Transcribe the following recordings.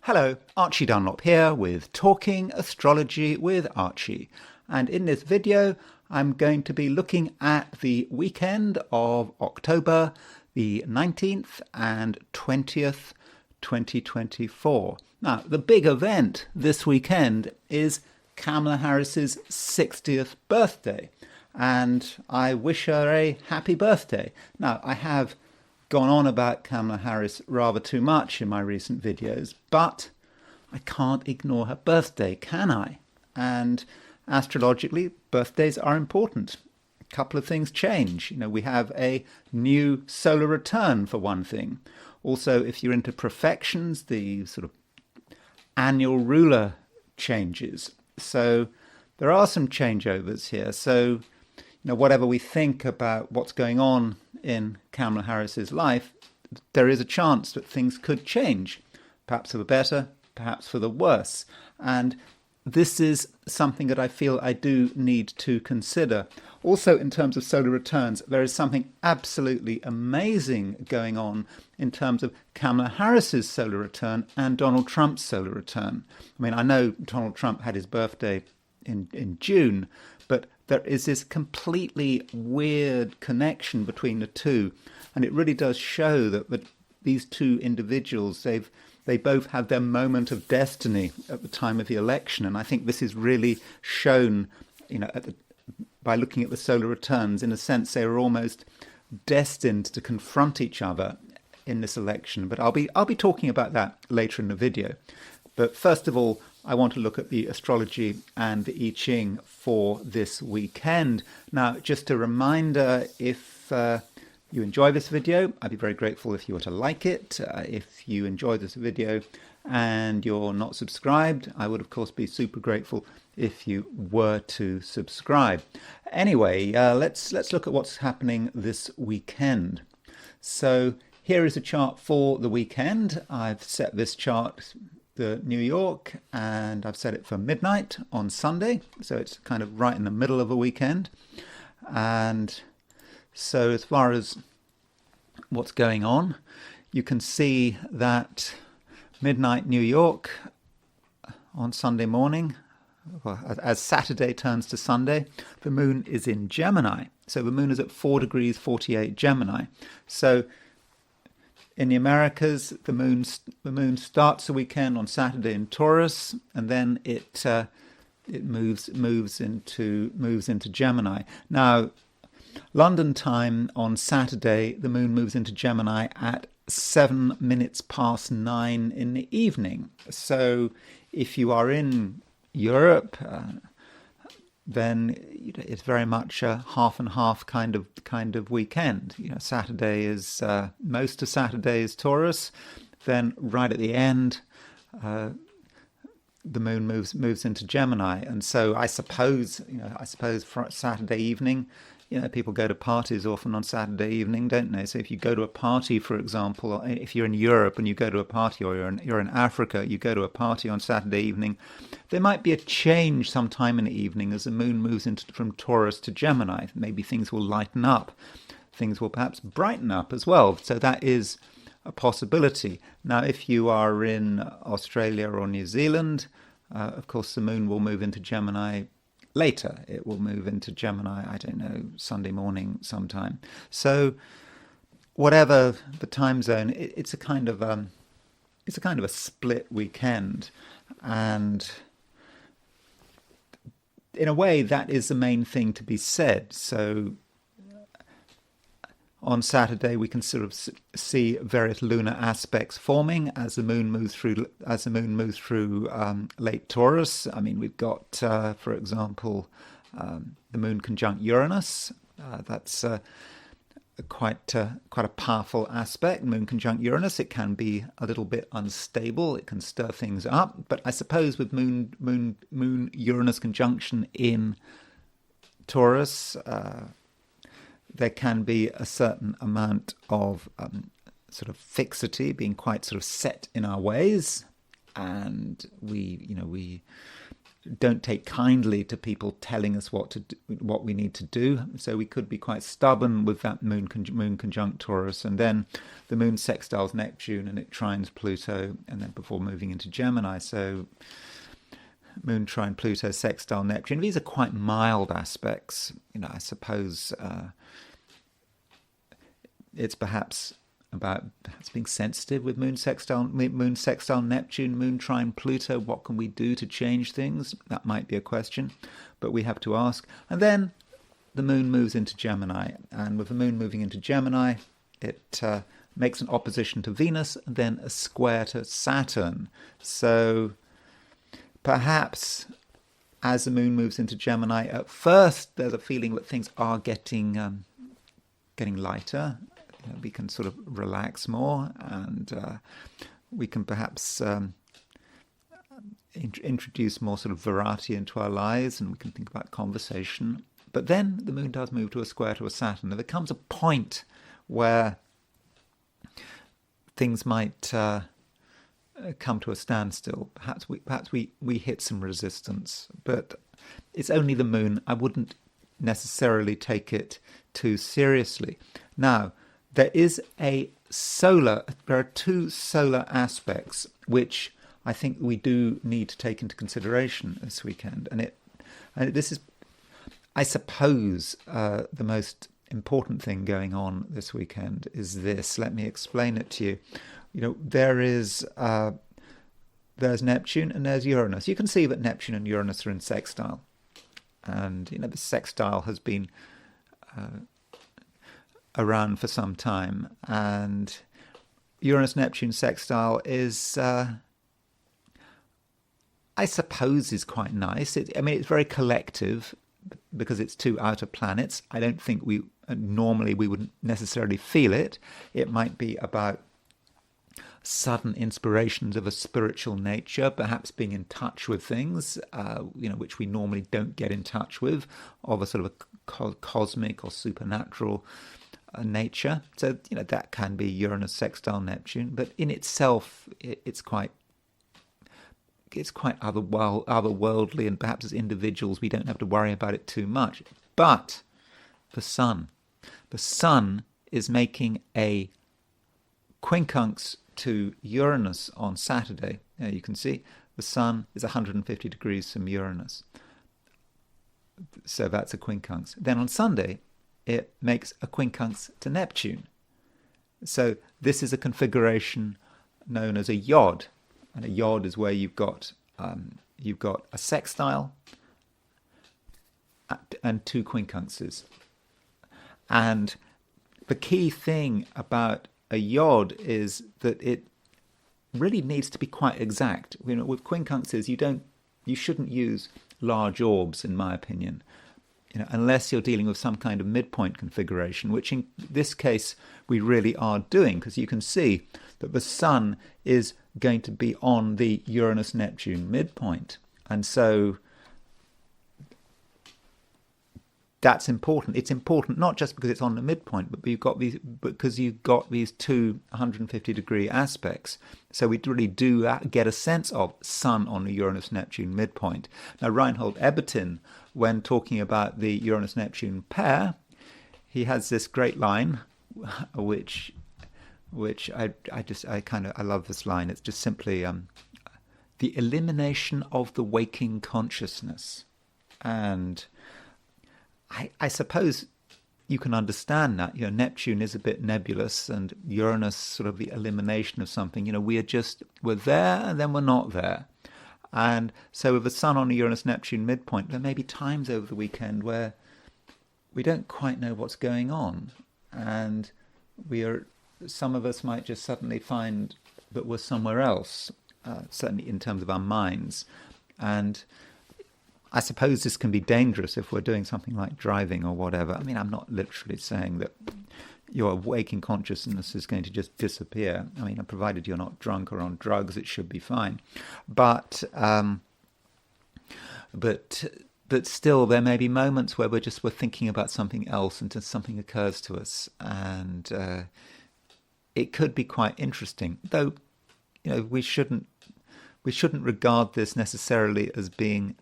Hello, Archie Dunlop here with Talking Astrology with Archie. And in this video, I'm going to be looking at the weekend of October the 19th and 20th, 2024. Now, the big event this weekend is Kamala Harris's 60th birthday. And I wish her a happy birthday. Now, I have gone on about Kamala Harris rather too much in my recent videos, but I can't ignore her birthday, can I? And astrologically, birthdays are important. A couple of things change. We have a new solar return for one thing. Also, if you're into profections, the sort of annual ruler changes. So there are some changeovers here. So, whatever we think about what's going on in Kamala Harris's life, there is a chance that things could change, perhaps for the better, perhaps for the worse. And this is something that I feel I do need to consider. Also, in terms of solar returns, there is something absolutely amazing going on in terms of Kamala Harris's solar return and Donald Trump's solar return. I mean, I know Donald Trump had his birthday in June, but there is this completely weird connection between the two. And it really does show that these two individuals, they both have their moment of destiny at the time of the election. And I think this is really shown, by looking at the solar returns. In a sense, they were almost destined to confront each other in this election. But I'll be talking about that later in the video. But first of all, I want to look at the astrology and the I Ching for this weekend. Now, just a reminder, if you enjoy this video, I'd be very grateful if you were to like it. If you enjoy this video and you're not subscribed, I would, of course, be super grateful if you were to subscribe. Anyway, let's look at what's happening this weekend. So here is a chart for the weekend. I've set this chart to New York, and I've set it for midnight on Sunday, so it's kind of right in the middle of a weekend. And so as far as what's going on, you can see that midnight New York on Sunday morning, well, as Saturday turns to Sunday, the moon is in Gemini. So the moon is at 4 degrees 48 Gemini. So in the Americas, the moon starts the weekend on Saturday in Taurus, and then it moves into Gemini. Now, London time on Saturday, the moon moves into Gemini at 7 minutes past 9 in the evening. So if you are in Europe, then it's very much a half and half kind of weekend. Saturday is most of Saturday is Taurus. Then right at the end, the moon moves into Gemini, and so I suppose for Saturday evening, people go to parties often on Saturday evening, don't they? So if you go to a party, for example, if you're in Europe and you go to a party, or you're in Africa, you go to a party on Saturday evening, there might be a change sometime in the evening as the moon moves from Taurus to Gemini. Maybe things will lighten up. Things will perhaps brighten up as well. So that is a possibility. Now, if you are in Australia or New Zealand, of course, the moon will move into Gemini later. It will move into Gemini, I don't know, Sunday morning sometime. So whatever the time zone, it's a kind of a split weekend, and in a way that is the main thing to be said. So on Saturday, we can sort of see various lunar aspects forming as the moon moves through late Taurus. I mean, we've got, for example, the moon conjunct Uranus. That's quite a powerful aspect. Moon conjunct Uranus. It can be a little bit unstable. It can stir things up. But I suppose with moon Uranus conjunction in Taurus, there can be a certain amount of sort of fixity, being quite sort of set in our ways, and we don't take kindly to people telling us what we need to do. So we could be quite stubborn with that moon conjunct Taurus, and then the moon sextiles Neptune and it trines Pluto, and then before moving into Gemini. So moon trine Pluto, sextile Neptune. These are quite mild aspects. I suppose it's perhaps about being sensitive with moon sextile Neptune, moon trine Pluto. What can we do to change things? That might be a question, but we have to ask. And then the moon moves into Gemini, and with the moon moving into Gemini, it makes an opposition to Venus and then a square to Saturn. So perhaps as the moon moves into Gemini, at first there's a feeling that things are getting lighter. We can sort of relax more, and we can perhaps introduce more sort of variety into our lives, and we can think about conversation. But then the moon does move to a square to a Saturn. There comes a point where things might come to a standstill. Perhaps we hit some resistance, but it's only the moon. I wouldn't necessarily take it too seriously. Now, there are two solar aspects which I think we do need to take into consideration this weekend, and this is, I suppose, the most important thing going on this weekend is this. Let me explain it to you. There's Neptune and there's Uranus. You can see that Neptune and Uranus are in sextile, and the sextile has been around for some time, and Uranus-Neptune sextile is, I suppose, is quite nice. It's very collective because it's two outer planets. I don't think normally we wouldn't necessarily feel it. It might be about sudden inspirations of a spiritual nature, perhaps being in touch with things, which we normally don't get in touch with, of a sort of a cosmic or supernatural nature. So that can be Uranus sextile Neptune, but in itself it's quite otherworldly, and perhaps as individuals we don't have to worry about it too much. But the sun is making a quincunx to Uranus on Saturday. Now you can see the sun is 150 degrees from Uranus, so that's a quincunx. Then on Sunday it makes a quincunx to Neptune. So this is a configuration known as a yod, and a yod is where you've got a sextile and two quincunxes. And the key thing about a yod is that it really needs to be quite exact. With quincunxes, you shouldn't use large orbs, in my opinion. Unless you're dealing with some kind of midpoint configuration, which in this case we really are doing, because you can see that the sun is going to be on the Uranus-Neptune midpoint. And so that's important. It's important not just because it's on the midpoint, but because you've got these two 150-degree aspects. So we really do get a sense of sun on the Uranus-Neptune midpoint. Now, Reinhold Ebertin, when talking about the Uranus-Neptune pair, he has this great line, which I love this line. It's just simply the elimination of the waking consciousness. And I suppose you can understand that. Neptune is a bit nebulous, and Uranus sort of the elimination of something. We're there and then we're not there. And so with the sun on the Uranus-Neptune midpoint, there may be times over the weekend where we don't quite know what's going on, and some of us might just suddenly find that we're somewhere else, certainly in terms of our minds. And I suppose this can be dangerous if we're doing something like driving or whatever. I'm not literally saying that your waking consciousness is going to just disappear. Provided you're not drunk or on drugs, it should be fine. But still, there may be moments where we're thinking about something else until something occurs to us, and it could be quite interesting. Though, we shouldn't regard this necessarily as being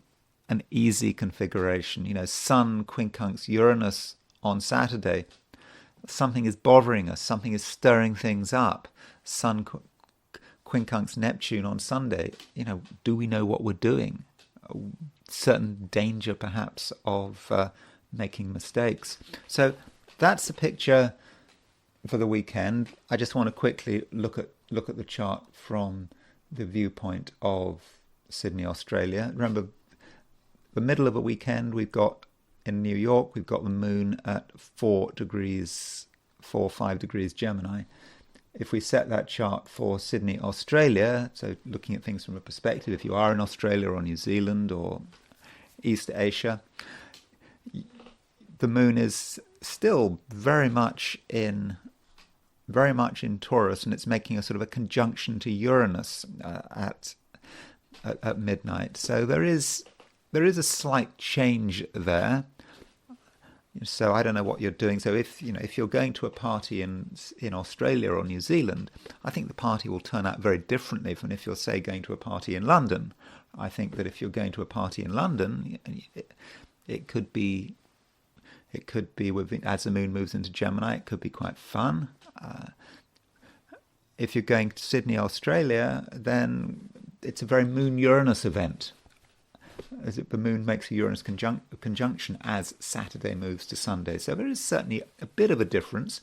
an easy configuration. You know, Sun quincunx Uranus on Saturday. Something is bothering us. Something is stirring things up. Sun quincunx Neptune on Sunday. You know, do we know what we're doing? Certain danger, perhaps, of making mistakes. So that's the picture for the weekend. I just want to quickly look at the chart from the viewpoint of Sydney, Australia. Remember, the middle of a weekend, we've got in New York, we've got the moon at 5 degrees Gemini. If we set that chart for Sydney, Australia, so looking at things from a perspective, if you are in Australia or New Zealand or East Asia, the moon is still very much in Taurus, and it's making a sort of a conjunction to Uranus at midnight. So there is a slight change there. So I don't know what you're doing. So if you're going to a party in Australia or New Zealand, I think the party will turn out very differently from if you're, say, going to a party in London. I think that if you're going to a party in London, it could be as the moon moves into Gemini, it could be quite fun. If you're going to Sydney, Australia, then it's a very Moon-Uranus event. As the moon makes a Uranus conjunction as Saturday moves to Sunday. So there is certainly a bit of a difference,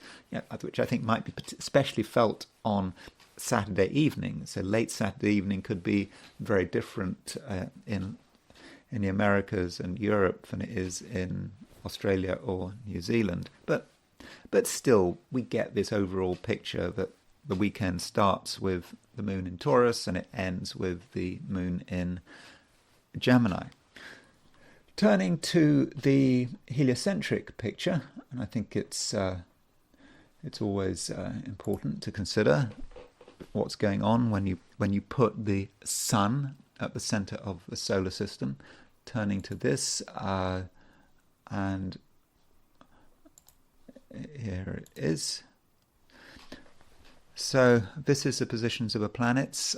which I think might be especially felt on Saturday evening. So late Saturday evening could be very different in the Americas and Europe than it is in Australia or New Zealand. But still, we get this overall picture that the weekend starts with the moon in Taurus and it ends with the moon in Gemini. Turning to the heliocentric picture, and I think it's always important to consider what's going on when you put the sun at the center of the solar system. Turning to this, and here it is. So this is the positions of the planets.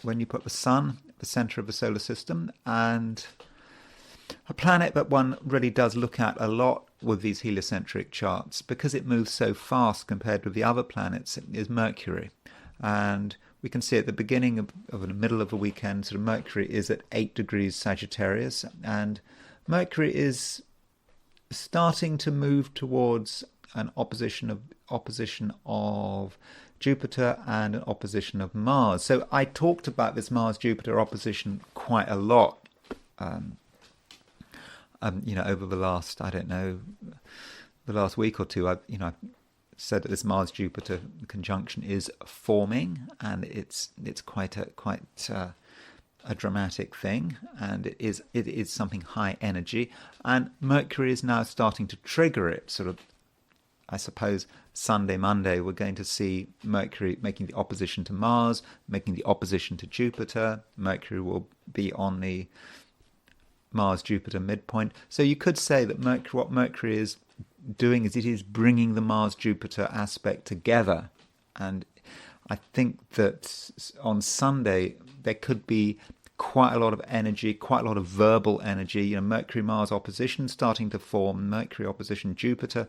When you put the sun at the center of the solar system, and a planet that one really does look at a lot with these heliocentric charts because it moves so fast compared with the other planets is Mercury. And we can see at the beginning of the middle of the weekend, sort of Mercury is at 8 degrees Sagittarius, and Mercury is starting to move towards an opposition of Jupiter and an opposition of Mars. So I talked about this Mars-Jupiter opposition quite a lot, over the last, the last week or two. I've said that this Mars-Jupiter conjunction is forming, and it's quite a dramatic thing, and it is something high energy, and Mercury is now starting to trigger it. Sort of, I suppose Sunday, Monday, we're going to see Mercury making the opposition to Mars, making the opposition to Jupiter. Mercury will be on the Mars-Jupiter midpoint. So you could say that what Mercury is doing is it is bringing the Mars-Jupiter aspect together. And I think that on Sunday there could be quite a lot of energy, quite a lot of verbal energy. Mercury-Mars opposition starting to form, Mercury opposition Jupiter.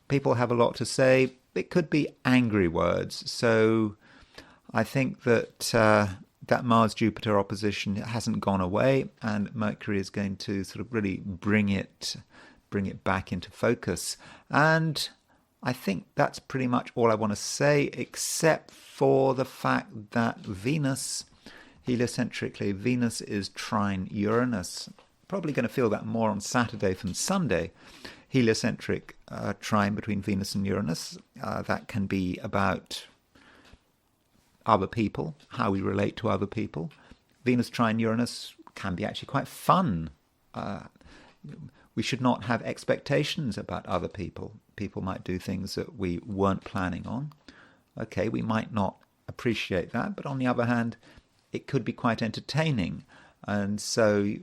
People have a lot to say. It could be angry words. So I think that that Mars-Jupiter opposition hasn't gone away, and Mercury is going to sort of really bring it back into focus. And I think that's pretty much all I want to say, except for the fact that Venus, heliocentrically, Venus is trine Uranus. Probably going to feel that more on Saturday than Sunday. Heliocentric trine between Venus and Uranus. That can be about other people, how we relate to other people. Venus trine Uranus can be actually quite fun. We should not have expectations about other people. People might do things that we weren't planning on. Okay, we might not appreciate that, but on the other hand, it could be quite entertaining. And so,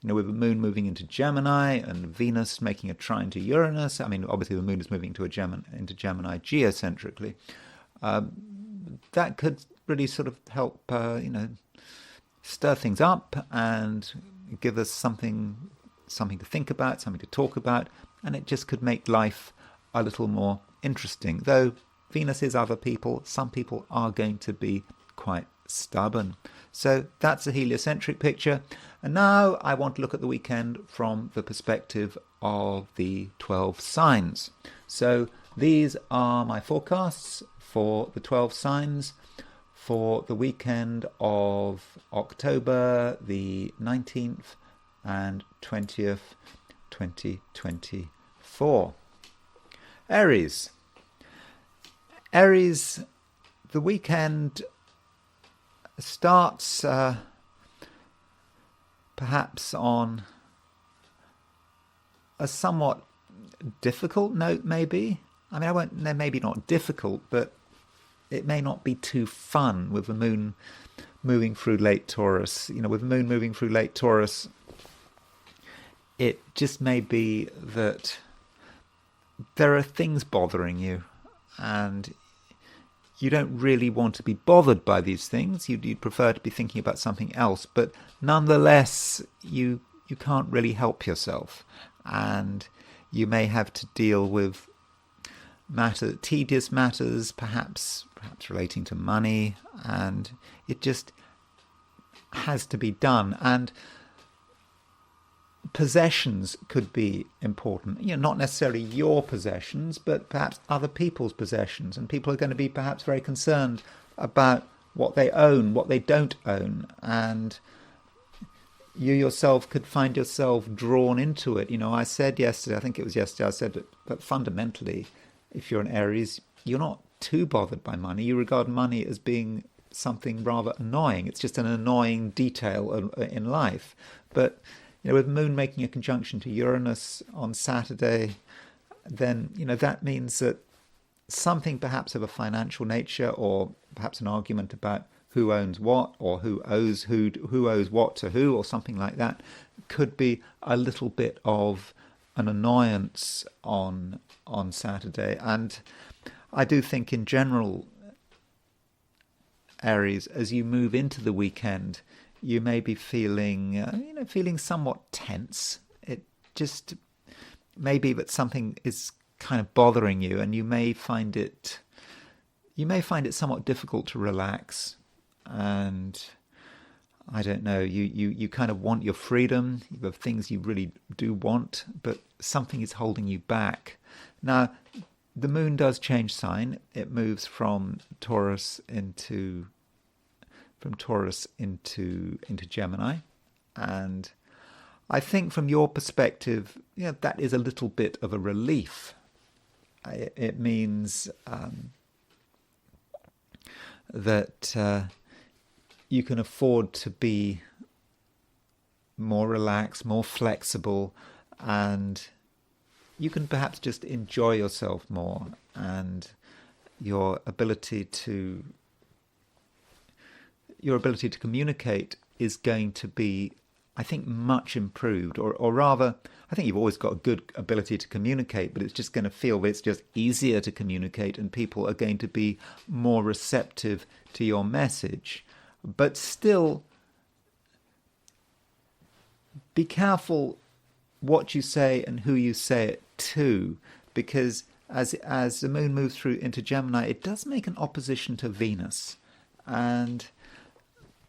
with the moon moving into Gemini and Venus making a trine to Uranus, obviously the moon is moving into Gemini geocentrically, that could really sort of help, stir things up and give us something to think about, something to talk about, and it just could make life a little more interesting. Though Venus is other people, some people are going to be quite stubborn. So that's a heliocentric picture. And now I want to look at the weekend from the perspective of the 12 signs. So these are my forecasts for the 12 signs for the weekend of October the 19th and 20th, 2024. Aries. Aries, the weekend starts perhaps on a somewhat difficult note, maybe. I mean, maybe not difficult, but it may not be too fun with the moon moving through late Taurus. You know, with the moon moving through late Taurus, it just may be that there are things bothering you, and you don't really want to be bothered by these things. You'd prefer to be thinking about something else, but nonetheless, you can't really help yourself, and you may have to deal with tedious matters, perhaps relating to money, and it just has to be done. And possessions could be important, not necessarily your possessions, but perhaps other people's possessions, and people are going to be perhaps very concerned about what they own, what they don't own, and you yourself could find yourself drawn into it. I said yesterday, I said that fundamentally, if you're an Aries, you're not too bothered by money. You regard money as being something rather annoying. It's just an annoying detail in life. But with Moon making a conjunction to Uranus on Saturday, then that means that something perhaps of a financial nature, or perhaps an argument about who owns what, or who owes what to who, or something like that, could be a little bit of an annoyance on Saturday. And I do think in general, Aries, as you move into the weekend, you may be feeling somewhat tense. It just may be that something is kind of bothering you, and you may find it somewhat difficult to relax. And I don't know, you kind of want your freedom. You have things you really do want, but something is holding you back. Now, the moon does change sign. It moves from Taurus into Gemini, and I think from your perspective, that is a little bit of a relief. It means that you can afford to be more relaxed, more flexible, and you can perhaps just enjoy yourself more, and your ability to communicate is going to be, I think, much improved, or rather, I think you've always got a good ability to communicate, but it's just going to feel that it's just easier to communicate, and people are going to be more receptive to your message. But still, be careful what you say and who you say it to, because as the moon moves through into Gemini, it does make an opposition to Venus, and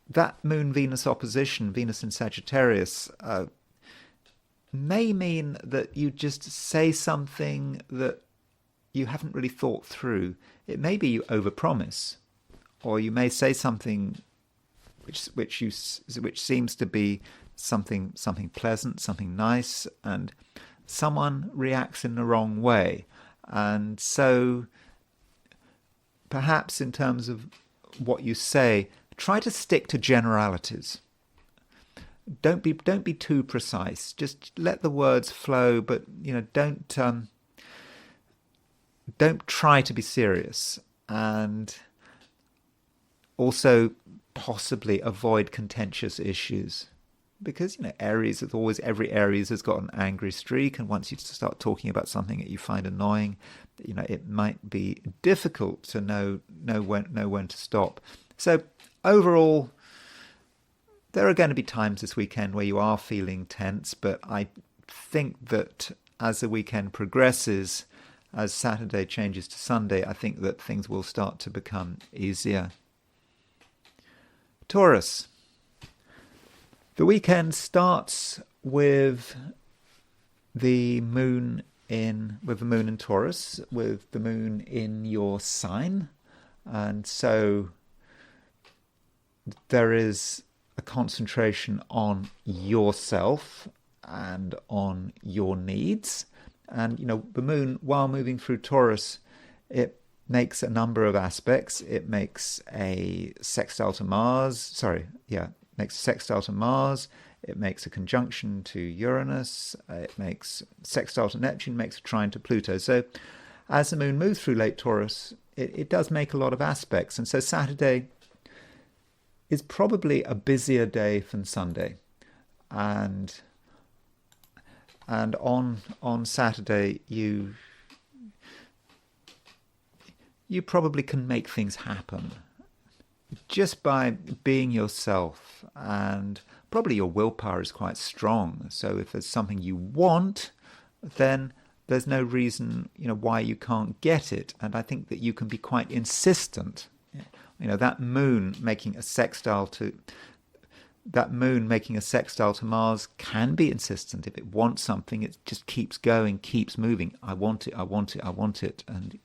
that Moon-Venus opposition, Venus in Sagittarius, may mean that you just say something that you haven't really thought through. It may be you overpromise, or you may say something which seems to be something pleasant, something nice, and someone reacts in the wrong way. And so perhaps in terms of what you say, try to stick to generalities. Don't be too precise. Just let the words flow, but don't try to be serious, and also possibly avoid contentious issues, because Aries is always, every Aries has got an angry streak, and once you start talking about something that you find annoying, it might be difficult to know when to stop. So overall, there are going to be times this weekend where you are feeling tense, but I think that as the weekend progresses, as Saturday changes to Sunday, I think that things will start to become easier. Taurus. The weekend starts with the moon in Taurus, with the moon in your sign, and so there is a concentration on yourself and on your needs. And the moon, while moving through Taurus, it makes a number of aspects. It makes a sextile to Mars. It makes a conjunction to Uranus. It makes sextile to Neptune, makes a trine to Pluto. So as the moon moves through late Taurus, it does make a lot of aspects. And so Saturday is probably a busier day than Sunday. And on Saturday, you probably can make things happen just by being yourself, and probably your willpower is quite strong. So if there's something you want, then there's no reason why you can't get it. And I think that you can be quite insistent. That moon making a sextile to Mars can be insistent. If it wants something, it just keeps going, keeps moving. I want it, I want it, I want it. And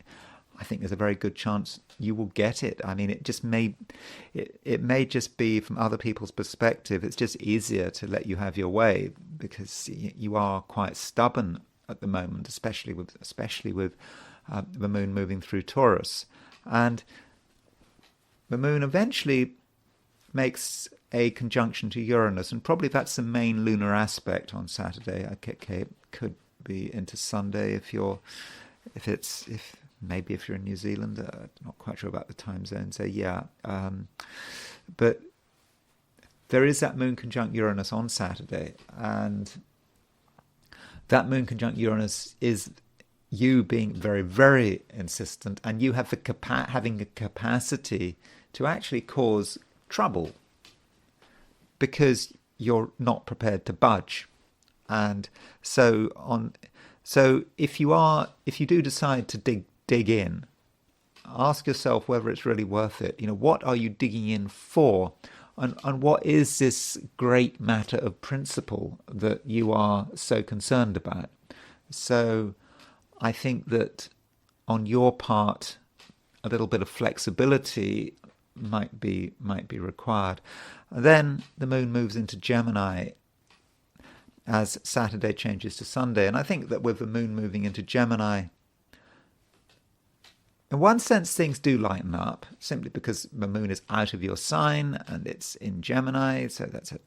I think there's a very good chance you will get it. I mean, it may just be, from other people's perspective, it's just easier to let you have your way, because you are quite stubborn at the moment, especially with the moon moving through Taurus. And the moon eventually makes a conjunction to Uranus, and probably that's the main lunar aspect on Saturday. It could be into Sunday if you're in New Zealand. Not quite sure about the time zone. So but there is that moon conjunct Uranus on Saturday, and that moon conjunct Uranus is you being very, very insistent, and you have having the capacity to actually cause trouble because you're not prepared to budge. And so if you do decide to dig in, ask yourself whether it's really worth it. What are you digging in for? And what is this great matter of principle that you are so concerned about? So I think that on your part, a little bit of flexibility might be required. Then the moon moves into Gemini as Saturday changes to Sunday. And I think that with the moon moving into Gemini, in one sense, things do lighten up, simply because the moon is out of your sign and it's in Gemini. So that's a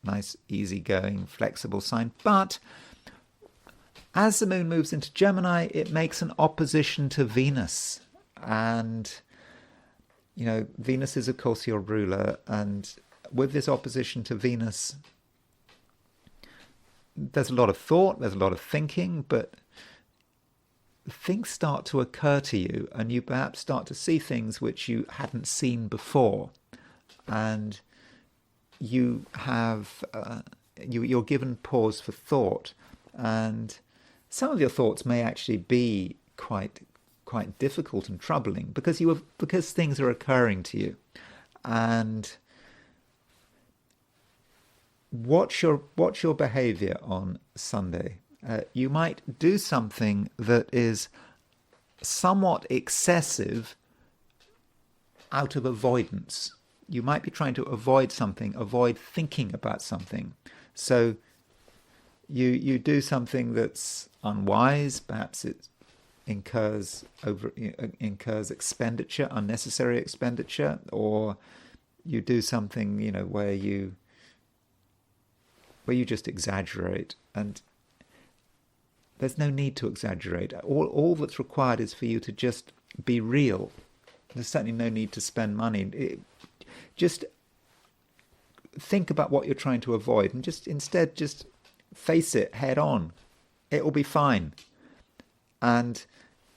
nice, easygoing, flexible sign. But as the moon moves into Gemini, it makes an opposition to Venus. And, Venus is, of course, your ruler. And with this opposition to Venus, there's a lot of thought, there's a lot of thinking, but things start to occur to you, and you perhaps start to see things which you hadn't seen before. And you have you're given pause for thought, and some of your thoughts may actually be quite difficult and troubling because things are occurring to you. And watch your behavior on Sunday. You might do something that is somewhat excessive out of avoidance. You might be trying to avoid something, avoid thinking about something. So you do something that's unwise. Perhaps it incurs expenditure, unnecessary expenditure, or you do something where you just exaggerate. And there's no need to exaggerate. All that's required is for you to just be real. There's certainly no need to spend money. Just think about what you're trying to avoid, and instead face it head on. It will be fine. And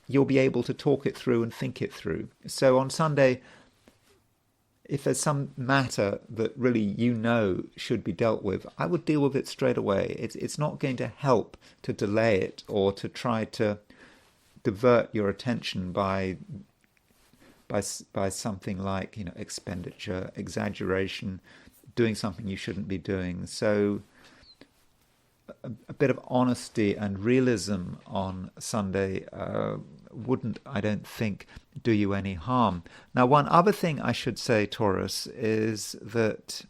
you'll be able to talk it through and think it through. So on Sunday, if there's some matter that really should be dealt with, I would deal with it straight away. It's not going to help to delay it or to try to divert your attention by something like expenditure, exaggeration, doing something you shouldn't be doing. So a bit of honesty and realism on Sunday wouldn't, I don't think, do you any harm. Now, one other thing I should say, Taurus, is that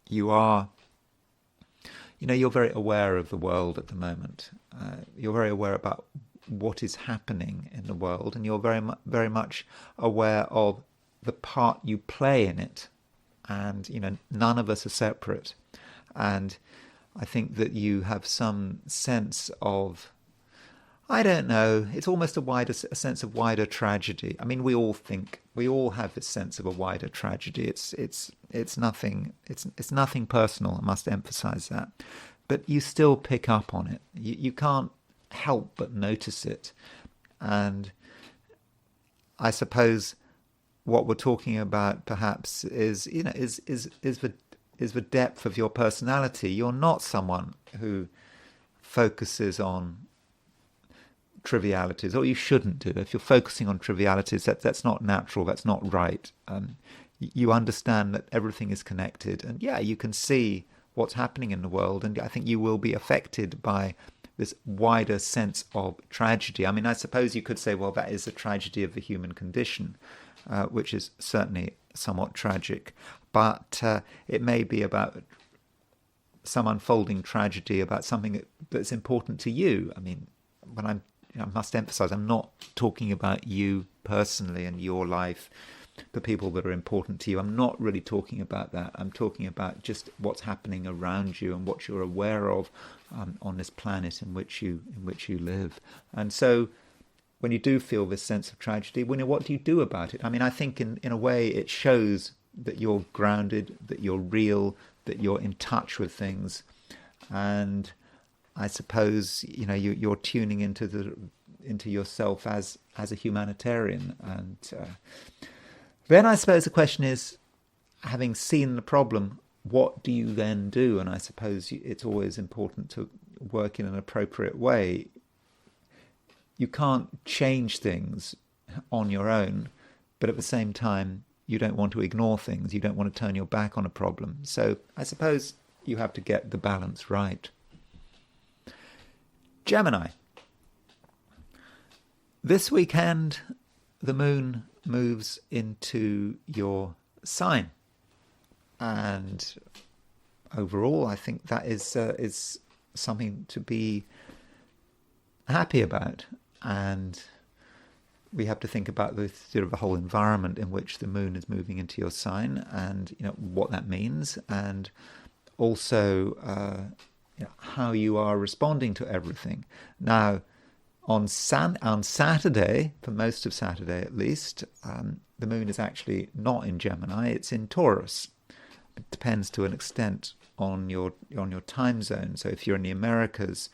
you're very aware of the world at the moment. You're very aware about what is happening in the world, and you're very much aware of the part you play in it. And none of us are separate. And I think that you have some sense of, I don't know, it's almost a sense of wider tragedy. I mean, we all have this sense of a wider tragedy. It's nothing personal. I must emphasize that, but you still pick up on it. You can't help but notice it. And I suppose what we're talking about perhaps is the depth of your personality. You're not someone who focuses on trivialities, or you shouldn't do. If you're focusing on trivialities, that's not natural, that's not right. You understand that everything is connected, and you can see what's happening in the world, and I think you will be affected by this wider sense of tragedy. I mean, I suppose you could say, well, that is a tragedy of the human condition, which is certainly somewhat tragic, but it may be about some unfolding tragedy, about something that's important to you. I mean, I must emphasize, I'm not talking about you personally and your life, the people that are important to you. I'm not really talking about that. I'm talking about just what's happening around you and what you're aware of on this planet in which you live. And so when you do feel this sense of tragedy, what do you do about it? I mean, I think in a way it shows that you're grounded, that you're real, that you're in touch with things. And I suppose you're tuning into yourself as a humanitarian. And then I suppose the question is, having seen the problem, what do you then do? And I suppose it's always important to work in an appropriate way. You can't change things on your own, but at the same time, you don't want to ignore things. You don't want to turn your back on a problem. So I suppose you have to get the balance right. Gemini. This weekend, the moon moves into your sign. And overall, I think that is something to be happy about. And we have to think about the sort of the whole environment in which the moon is moving into your sign, and what that means, and also how you are responding to everything. Now, on Saturday, for most of Saturday at least, the moon is actually not in Gemini; it's in Taurus. It depends to an extent on your time zone. So if you're in the Americas,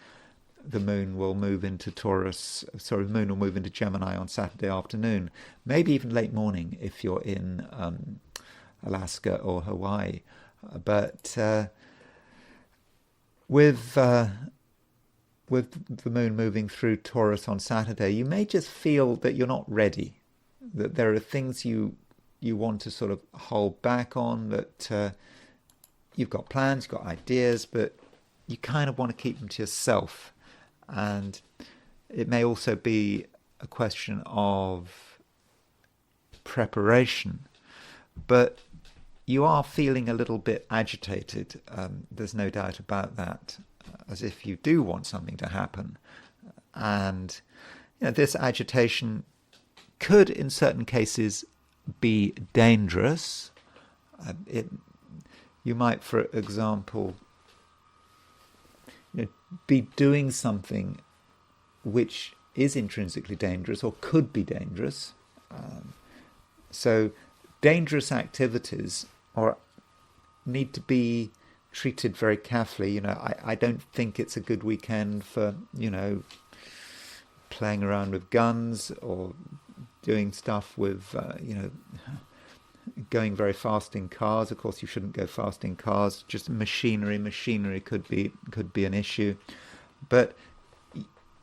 the moon will move into the moon will move into Gemini on Saturday afternoon, maybe even late morning if you're in Alaska or Hawaii. But with the moon moving through Taurus on Saturday, you may just feel that you're not ready, that there are things you want to sort of hold back on, that you've got plans, you've got ideas, but you kind of want to keep them to yourself. And it may also be a question of preparation, but you are feeling a little bit agitated. There's no doubt about that, as if you do want something to happen. And this agitation could, in certain cases, be dangerous. You might, for example, be doing something which is intrinsically dangerous or could be dangerous. So dangerous activities need to be treated very carefully. I don't think it's a good weekend for, playing around with guns or doing stuff with, going very fast in cars. Of course, you shouldn't go fast in cars. Just machinery could be an issue, but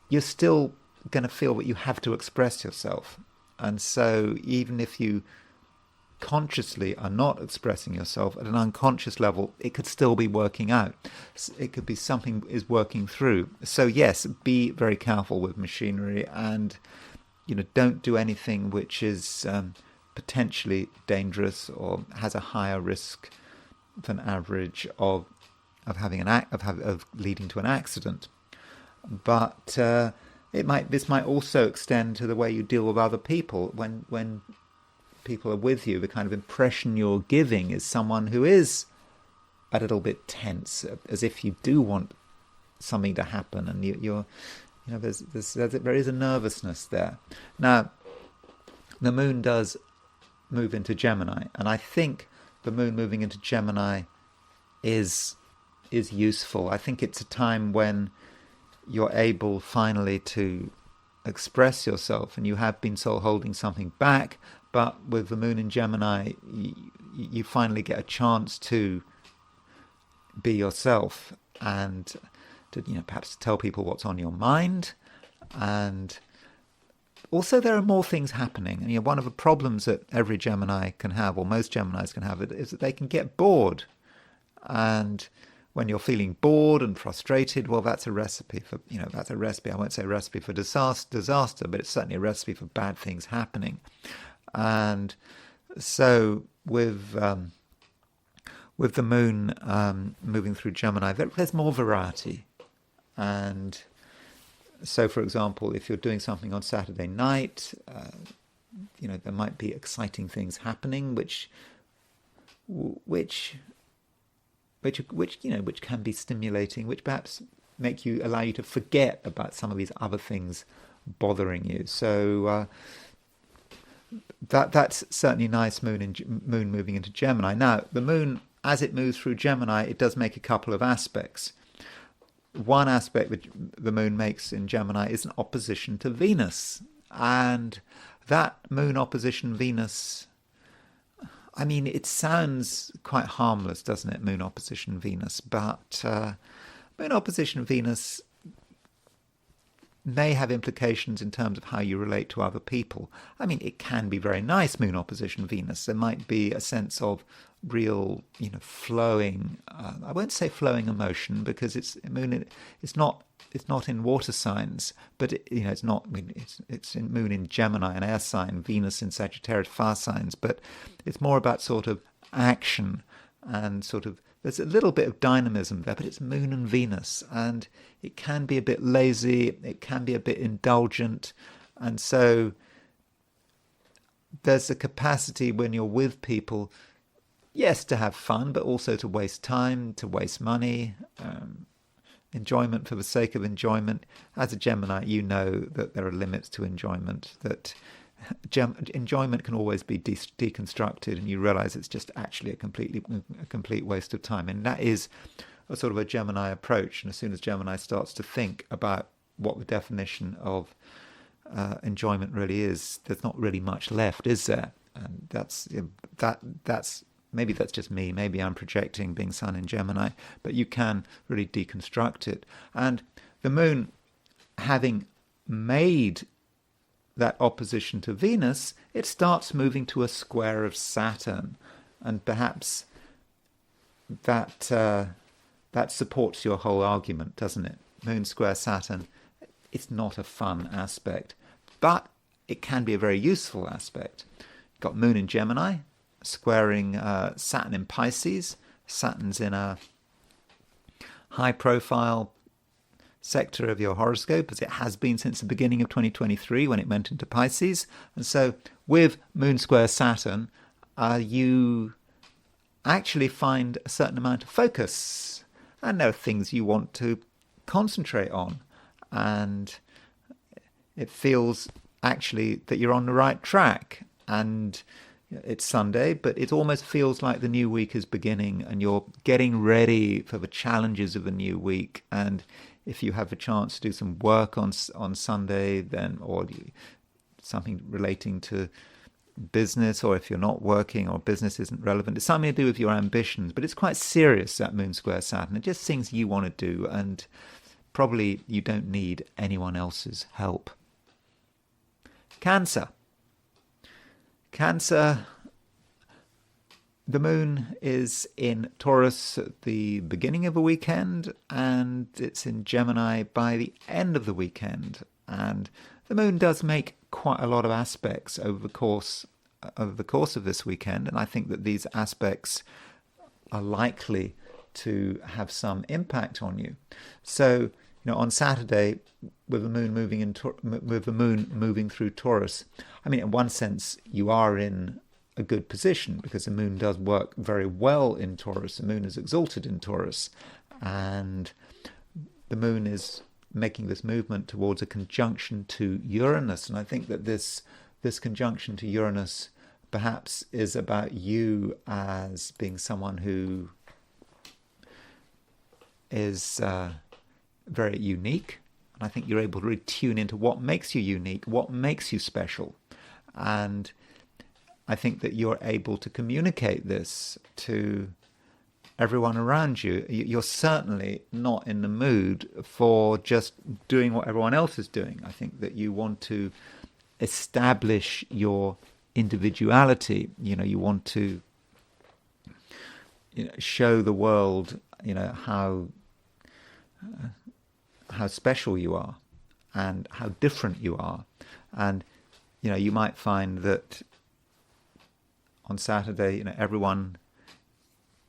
you're still going to feel that you have to express yourself. And so even if you consciously are not expressing yourself at an unconscious level, it could still be working out. It could be something is working through. So yes, be very careful with machinery, and don't do anything which is potentially dangerous or has a higher risk than average of having of leading to an accident. But this might also extend to the way you deal with other people. When people are with you, the kind of impression you're giving is someone who is a little bit tense, as if you do want something to happen, and there is a nervousness there. Now, the moon does move into Gemini, and I think the moon moving into Gemini is useful. I think it's a time when you're able finally to express yourself, and you have been sort of holding something back, but with the moon in Gemini, you finally get a chance to be yourself, and to perhaps tell people what's on your mind. And also there are more things happening, and one of the problems that every Gemini can have, or most Geminis can have, is that they can get bored. And when you're feeling bored and frustrated, well, that's a recipe for, that's a recipe. I won't say a recipe for disaster, but it's certainly a recipe for bad things happening. And so with the moon moving through Gemini, there's more variety. And so, for example, if you're doing something on Saturday night, there might be exciting things happening, which can be stimulating, which perhaps allow you to forget about some of these other things bothering you. So that's certainly nice. Moon moving into Gemini. Now, the moon, as it moves through Gemini, it does make a couple of aspects. One aspect that the moon makes in Gemini is an opposition to Venus, and that moon opposition Venus, I mean, it sounds quite harmless, doesn't it, moon opposition Venus? But moon opposition Venus may have implications in terms of how you relate to other people. I mean, it can be very nice, moon opposition Venus. There might be a sense of real, flowing, I won't say flowing emotion, because it's not in water signs, but it's in moon in Gemini, an air sign, Venus in Sagittarius, fire signs, but it's more about sort of action, and sort of there's a little bit of dynamism there, but it's moon and Venus, and it can be a bit lazy, it can be a bit indulgent, and so there's a capacity when you're with people, yes, to have fun, but also to waste time, to waste money, enjoyment for the sake of enjoyment. As a Gemini, you know that there are limits to enjoyment, that enjoyment can always be deconstructed, and you realize it's just actually a complete waste of time. And that is a sort of a Gemini approach. And as soon as Gemini starts to think about what the definition of enjoyment really is, there's not really much left, is there? And that's maybe that's just me. Maybe I'm projecting, being Sun in Gemini, but you can really deconstruct it. And the moon, having made that opposition to Venus, it starts moving to a square of Saturn, and perhaps that supports your whole argument, doesn't it? Moon square Saturn, it's not a fun aspect, but it can be a very useful aspect. You've got moon in Gemini, squaring Saturn in Pisces. Saturn's in a high-profile sector of your horoscope, as it has been since the beginning of 2023 when it went into Pisces. And so with moon square Saturn, you actually find a certain amount of focus, and there are things you want to concentrate on, and it feels actually that you're on the right track. And it's Sunday, but it almost feels like the new week is beginning, and you're getting ready for the challenges of the new week. And if you have a chance to do some work on Sunday, then, or something relating to business, or if you're not working or business isn't relevant. It's something to do with your ambitions, but it's quite serious, that moon square Saturn. It just things you want to do, and probably you don't need anyone else's help. Cancer. Cancer, the moon is in Taurus at the beginning of a weekend, and it's in Gemini by the end of the weekend. And the moon does make quite a lot of aspects over the course of this weekend, and I think that these aspects are likely to have some impact on you. So, on Saturday, with the moon moving through Taurus, I mean, in one sense, you are in a good position because the moon does work very well in Taurus. The moon is exalted in Taurus, and the moon is making this movement towards a conjunction to Uranus. And I think that this conjunction to Uranus perhaps is about you as being someone who is very unique. And I think you're able to really tune into what makes you unique, what makes you special. And I think that you're able to communicate this to everyone around you. You're certainly not in the mood for just doing what everyone else is doing. I think that you want to establish your individuality. You want to show the world how special you are and how different you are. And you might find that on Saturday, everyone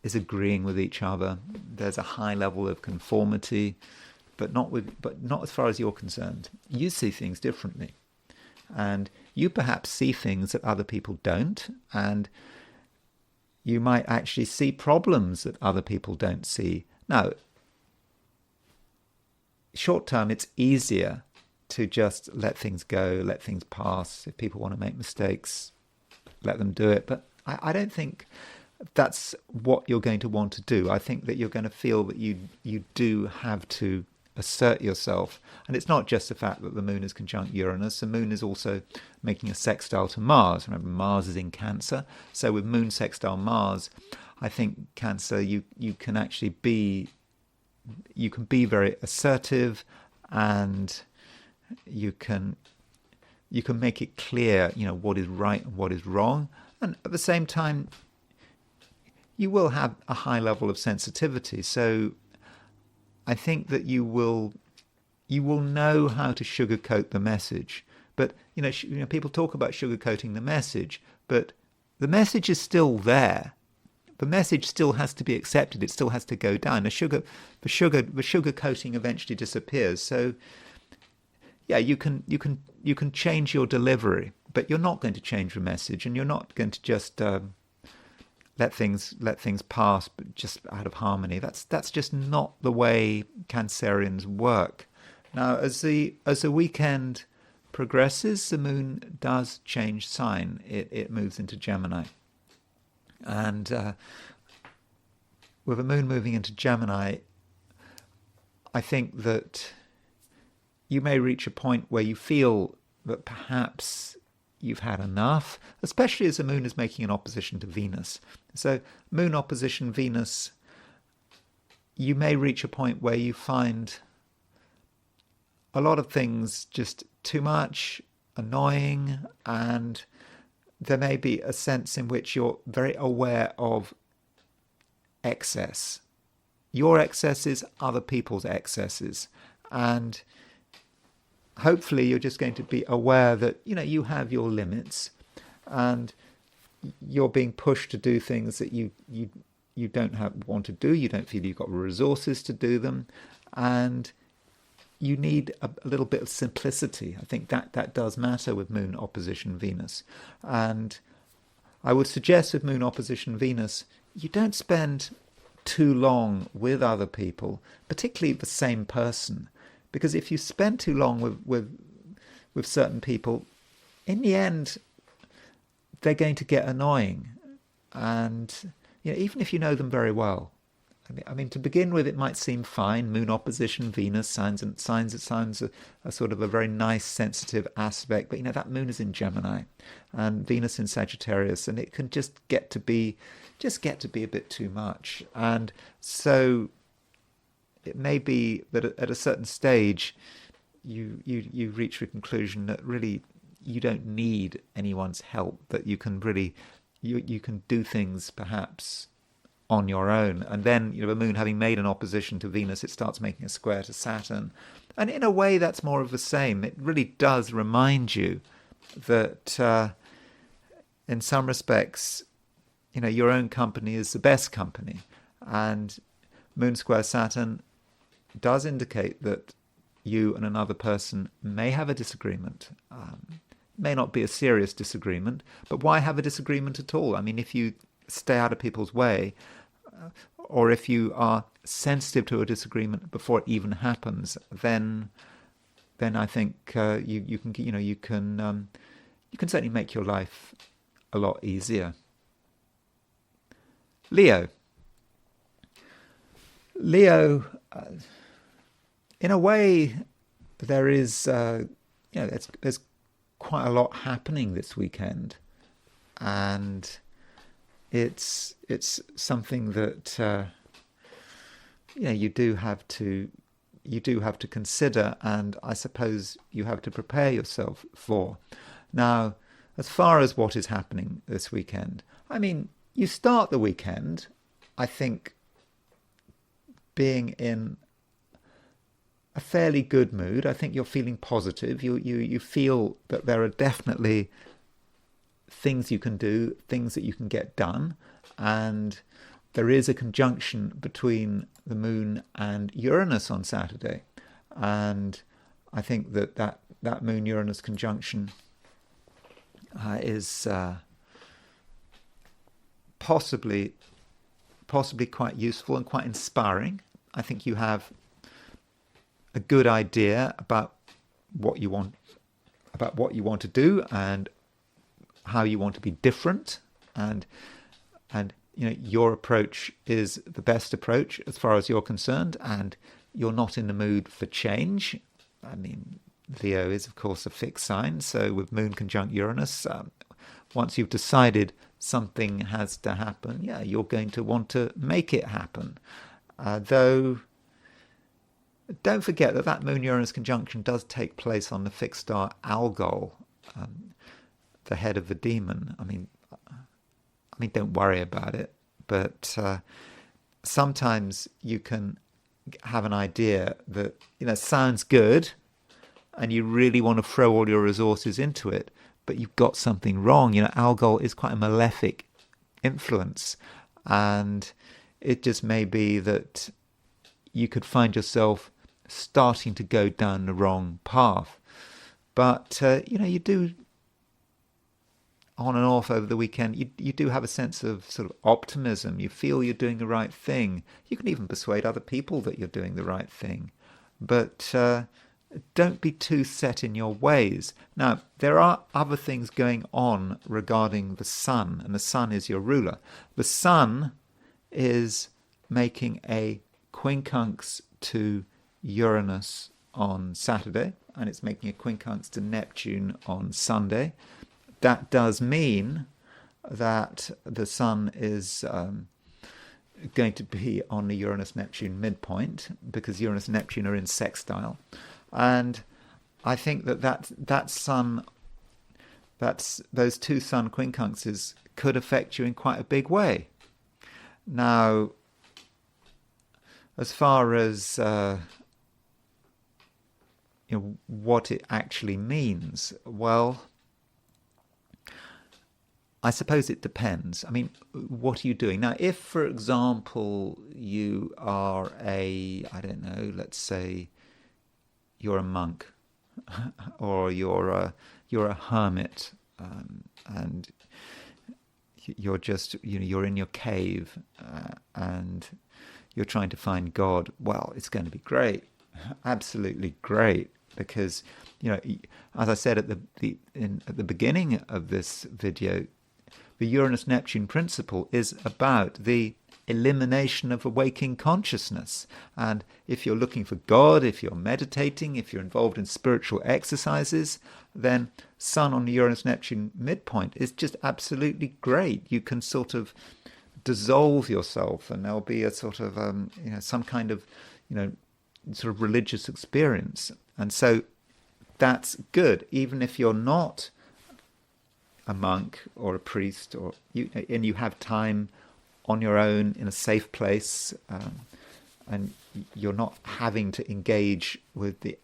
is agreeing with each other. There's a high level of conformity, but not as far as you're concerned. You see things differently, and you perhaps see things that other people don't, and you might actually see problems that other people don't see. Now, short term, it's easier to just let things go, let things pass. If people want to make mistakes, let them do it. But I don't think that's what you're going to want to do. I think that you're going to feel that you do have to assert yourself. And it's not just the fact that the moon is conjunct Uranus. The moon is also making a sextile to Mars. Remember, Mars is in Cancer. So with moon sextile Mars, I think Cancer, you can actually be very assertive, and you can make it clear, what is right and what is wrong. And at the same time, you will have a high level of sensitivity. So I think that you will know how to sugarcoat the message. But people talk about sugarcoating the message, but the message is still there. The message still has to be accepted. It still has to go down. The sugar coating eventually disappears. So yeah, you can change your delivery, but you're not going to change the message, and you're not going to just let things pass, but just out of harmony. That's just not the way Cancerians work. Now, as the weekend progresses, the moon does change sign. It moves into Gemini, and with the moon moving into Gemini, I think that you may reach a point where you feel that perhaps you've had enough, especially as the moon is making an opposition to Venus. So moon opposition Venus, you may reach a point where you find a lot of things just too much, annoying, and there may be a sense in which you're very aware of excess. Your excesses, other people's excesses. And hopefully you're just going to be aware that, you have your limits, and you're being pushed to do things that you don't want to do. You don't feel you've got resources to do them, and you need a little bit of simplicity. I think that does matter with moon opposition Venus. And I would suggest with moon opposition Venus, you don't spend too long with other people, particularly the same person. Because if you spend too long with certain people, in the end, they're going to get annoying. And even if you know them very well, I mean, to begin with, it might seem fine. Moon opposition Venus sounds a sort of a very nice, sensitive aspect. But that Moon is in Gemini, and Venus in Sagittarius, and it can just get to be a bit too much. And so it may be that at a certain stage, you reach the conclusion that really you don't need anyone's help. That you can really you can do things perhaps on your own. And then, the Moon having made an opposition to Venus, it starts making a square to Saturn. And in a way, that's more of the same. It really does remind you that in some respects, your own company is the best company. And Moon square Saturn does indicate that you and another person may have a disagreement. May not be a serious disagreement, but why have a disagreement at all? I mean, if you stay out of people's way, or if you are sensitive to a disagreement before it even happens, then I think you can certainly make your life a lot easier. Leo, in a way, there is there's quite a lot happening this weekend, and it's something that you do have to consider, and I suppose you have to prepare yourself for. Now, as far as what is happening this weekend, I mean, you start the weekend, I think, being in a fairly good mood. I think you're feeling positive. You feel that there are definitely things you can do, things that you can get done, and there is a conjunction between the Moon and Uranus on Saturday, and I think that Moon-Uranus conjunction is possibly quite useful and quite inspiring. I think you have a good idea about what you want to do and how you want to be different, and your approach is the best approach as far as you're concerned, and you're not in the mood for change. I mean, Leo is of course a fixed sign, so with Moon conjunct Uranus, once you've decided something has to happen, you're going to want to make it happen. Though don't forget that Moon-Uranus conjunction does take place on the fixed star Algol, the head of the demon. I mean, don't worry about it, but sometimes you can have an idea that sounds good, and you really want to throw all your resources into it, but you've got something wrong. Algol is quite a malefic influence, and it just may be that you could find yourself starting to go down the wrong path. But you do, on and off over the weekend, you do have a sense of sort of optimism. You feel you're doing the right thing. You can even persuade other people that you're doing the right thing. But don't be too set in your ways. Now, there are other things going on regarding the Sun, and the Sun is your ruler. The Sun is making a quincunx to Uranus on Saturday, and it's making a quincunx to Neptune on Sunday. That does mean that the Sun is going to be on the Uranus-Neptune midpoint, because Uranus and Neptune are in sextile. And I think that Sun, those two Sun quincunxes could affect you in quite a big way. Now, as far as what it actually means, well, I suppose it depends. I mean, what are you doing? Now, if, for example, you are let's say you're a monk, or you're a hermit, and you're just, you're in your cave, and you're trying to find God, well, it's going to be great, absolutely great, because as I said at the beginning of this video, the Uranus-Neptune principle is about the elimination of a waking consciousness. And if you're looking for God, if you're meditating, if you're involved in spiritual exercises, then Sun on the Uranus-Neptune midpoint is just absolutely great. You can sort of dissolve yourself, and there'll be a sort of, some kind of, sort of religious experience. And so that's good, even if you're not a monk or a priest, and you have time on your own in a safe place, and you're not having to engage with the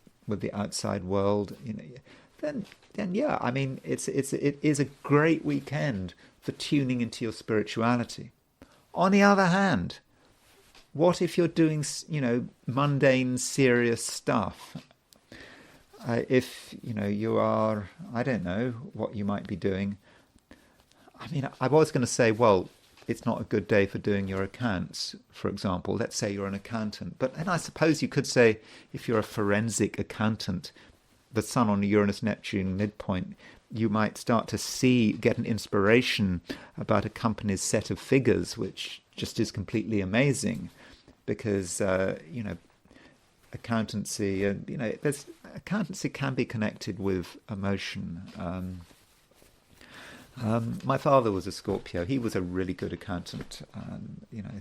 outside world, then yeah, I mean, it is a great weekend for tuning into your spirituality. On the other hand, what if you're doing, mundane, serious stuff? If, you are, I don't know what you might be doing. I mean, I was going to say, well, it's not a good day for doing your accounts, for example. Let's say you're an accountant. And I suppose you could say, if you're a forensic accountant, the Sun on the Uranus-Neptune midpoint, you might start to get an inspiration about a company's set of figures, which just is completely amazing, because accountancy, accountancy can be connected with emotion. My father was a Scorpio. He was a really good accountant.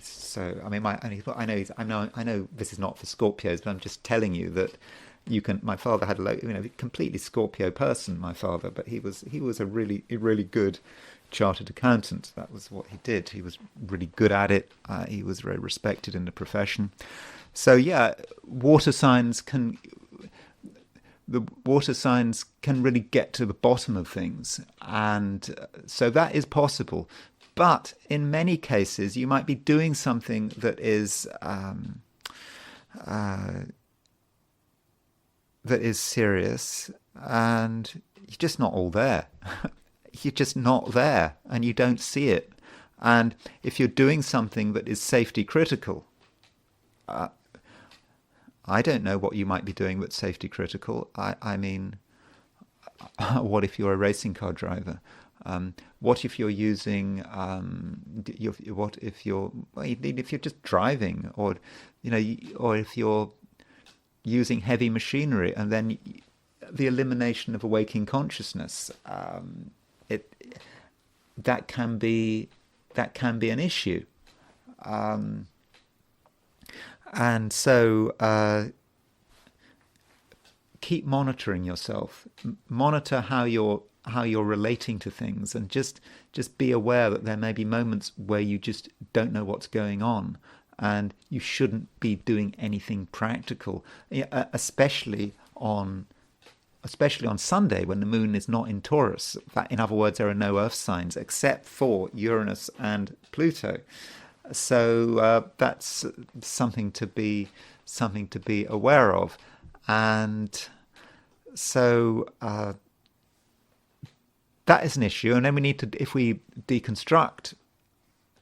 So I mean, I know this is not for Scorpios, but I'm just telling you that you can. My father had a completely Scorpio person. My father, but he was a really good chartered accountant. That was what he did. He was really good at it. He was very respected in the profession. So yeah, water signs can really get to the bottom of things, and so that is possible. But in many cases, you might be doing something that is serious, and you're just not all there. You're just not there, and you don't see it. And if you're doing something that is safety critical, I don't know what you might be doing that's safety critical. I mean, what if you're a racing car driver? What if you're using? What if you're just driving, or if you're using heavy machinery, and then the elimination of a waking consciousness, that can be an issue. And so keep monitoring yourself. Monitor how you're relating to things, and just be aware that there may be moments where you just don't know what's going on, and you shouldn't be doing anything practical, especially on Sunday when the moon is not in Taurus. In other words, there are no earth signs except for Uranus and Pluto. So that's something to be aware of, and so that is an issue. And then we need to, if we deconstruct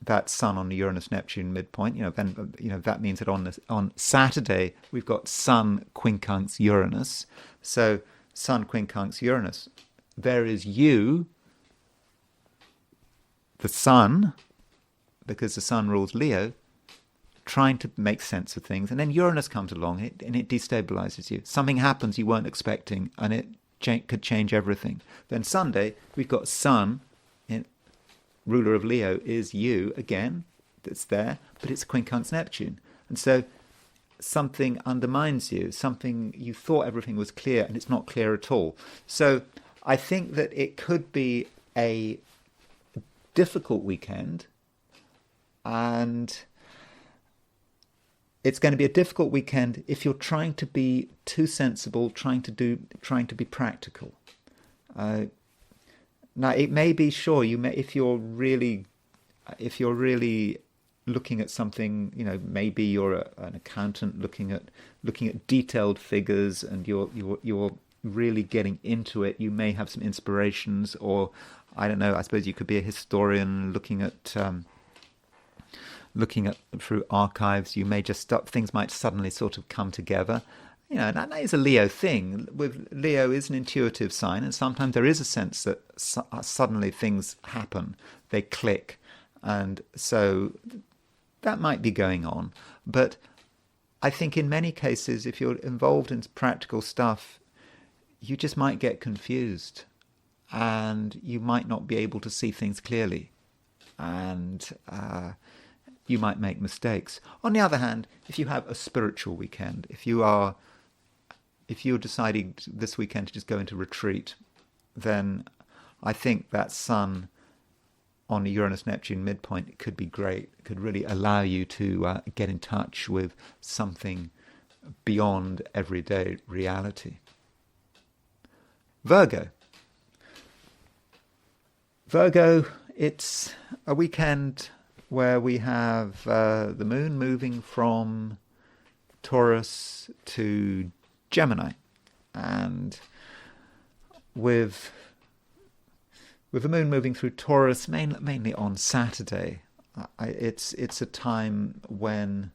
that Sun on the Uranus-Neptune midpoint, then that means that on Saturday we've got Sun quincunx Uranus. So Sun quincunx Uranus, there is you, the Sun, because the Sun rules Leo, trying to make sense of things, and then Uranus comes along and it destabilizes you. Something happens you weren't expecting, and it could change everything. Then Sunday we've got Sun, ruler of Leo, is you again. That's there, but it's quincunx Neptune, and so something undermines you. Something you thought everything was clear, and it's not clear at all. So I think that it could be a difficult weekend. And it's going to be a difficult weekend if you're trying to be too sensible, trying to be practical. Now, it may be, sure, if you're really looking at something, maybe you're an accountant looking at detailed figures, and you're really getting into it. You may have some inspirations, or I don't know. I suppose you could be a historian looking at through archives. You may just things might suddenly sort of come together. And that is a Leo thing. With Leo is an intuitive sign, and sometimes there is a sense that suddenly things happen, they click, and so that might be going on. But I think in many cases, if you're involved in practical stuff, you just might get confused and you might not be able to see things clearly. And you might make mistakes. On the other hand, if you have a spiritual weekend, if you're deciding this weekend to just go into retreat, then I think that Sun on the Uranus-Neptune midpoint could be great. It could really allow you to get in touch with something beyond everyday reality. Virgo. Virgo, it's a weekend where we have the moon moving from Taurus to Gemini. And with the moon moving through Taurus, mainly on Saturday, it's a time when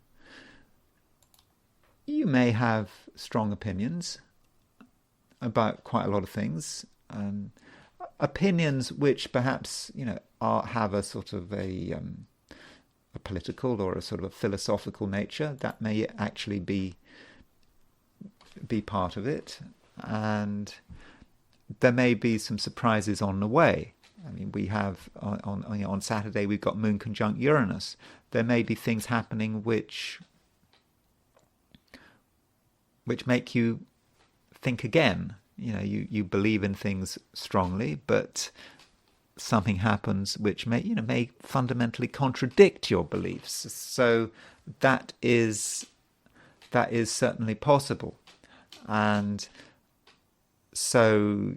you may have strong opinions about quite a lot of things. Opinions which perhaps have a sort of a political or a sort of a philosophical nature. That may actually be part of it, and there may be some surprises on the way. I mean, we have on Saturday we've got Moon conjunct Uranus. There may be things happening which make you think again. You believe in things strongly, but something happens which may fundamentally contradict your beliefs. So that is certainly possible, and so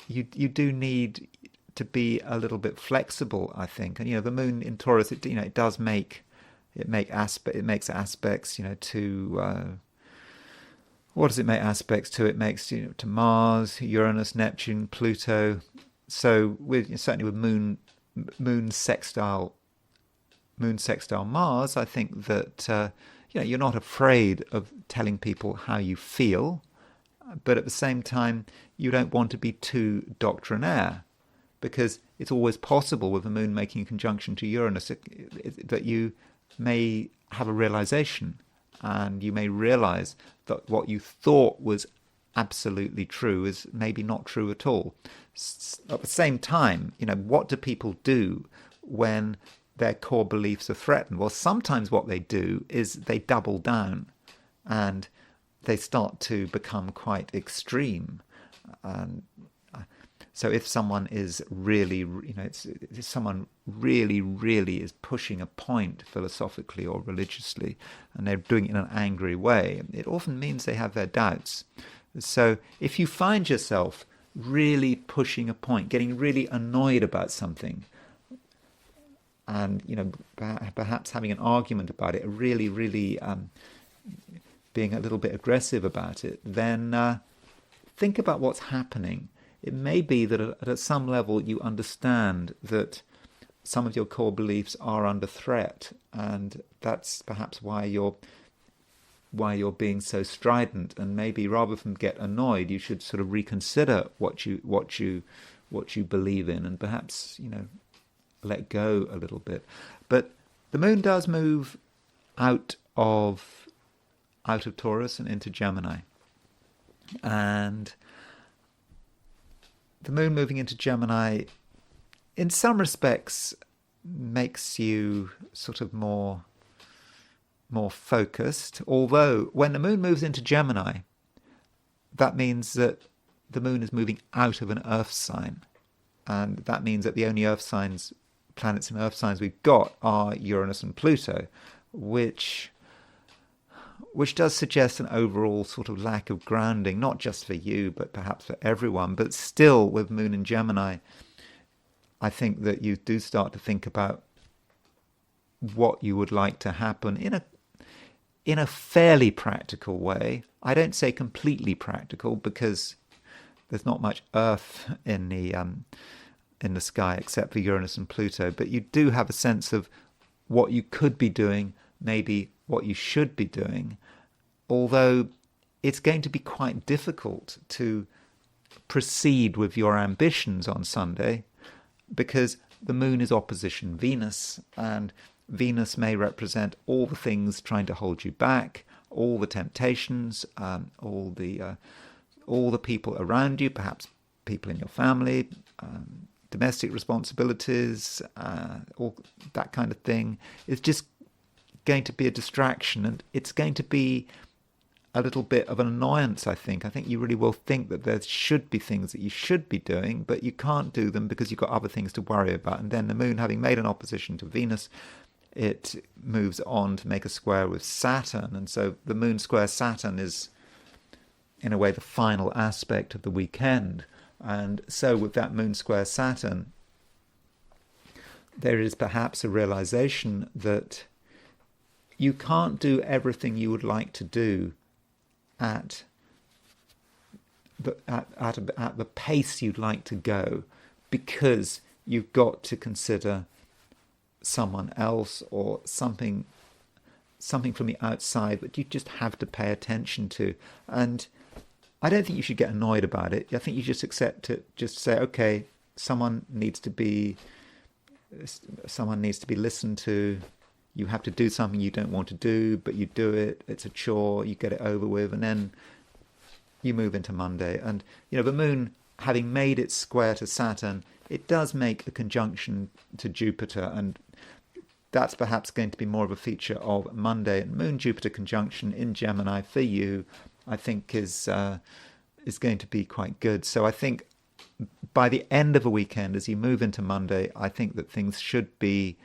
you do need to be a little bit flexible, I think. And the moon in Taurus, it does makes aspects to what does it make aspects to? It makes to Mars, Uranus, Neptune, Pluto. So certainly with moon sextile Mars, I think that you're not afraid of telling people how you feel, but at the same time you don't want to be too doctrinaire, because it's always possible with the moon making a conjunction to Uranus that you may have a realization, and you may realize that what you thought was absolutely true is maybe not true at all. At the same time, what do people do when their core beliefs are threatened? Well, sometimes what they do is they double down and they start to become quite extreme. So if someone is really, if someone really, really is pushing a point philosophically or religiously, and they're doing it in an angry way, it often means they have their doubts. So if you find yourself really pushing a point, getting really annoyed about something, and perhaps having an argument about it, really, really being a little bit aggressive about it, then think about what's happening. It may be that at some level you understand that some of your core beliefs are under threat, and that's perhaps why you're being so strident. And maybe rather than get annoyed, you should sort of reconsider what you believe in, and perhaps let go a little bit. But the moon does move out of Taurus and into Gemini, and the moon moving into Gemini, in some respects, makes you sort of more focused. Although when the moon moves into Gemini, that means that the moon is moving out of an earth sign, and that means that the only planets in earth signs we've got are Uranus and Pluto, which does suggest an overall sort of lack of grounding, not just for you, but perhaps for everyone. But still, with Moon in Gemini, I think that you do start to think about what you would like to happen in a fairly practical way. I don't say completely practical, because there's not much Earth in the sky except for Uranus and Pluto. But you do have a sense of what you could be doing, maybe what you should be doing, although it's going to be quite difficult to proceed with your ambitions on Sunday, because the moon is opposition Venus, and Venus may represent all the things trying to hold you back, all the temptations, all the people around you, perhaps people in your family, domestic responsibilities, all that kind of thing. It's just going to be a distraction, and it's going to be a little bit of an annoyance, I think. I think you really will think that there should be things that you should be doing, but you can't do them because you've got other things to worry about. And then the moon, having made an opposition to Venus, it moves on to make a square with Saturn. And so the moon square Saturn is, in a way, the final aspect of the weekend. And so with that moon square Saturn, there is perhaps a realization that you can't do everything you would like to do at the pace you'd like to go, because you've got to consider someone else or something from the outside that you just have to pay attention to. And I don't think you should get annoyed about it. I think you just accept it. Just say, okay, someone needs to be listened to. You have to do something you don't want to do, but you do it. It's a chore. You get it over with, and then you move into Monday. And the moon, having made its square to Saturn, it does make a conjunction to Jupiter, and that's perhaps going to be more of a feature of Monday. And Moon-Jupiter conjunction in Gemini for you, I think, is going to be quite good. So I think by the end of a weekend, as you move into Monday, I think that things should be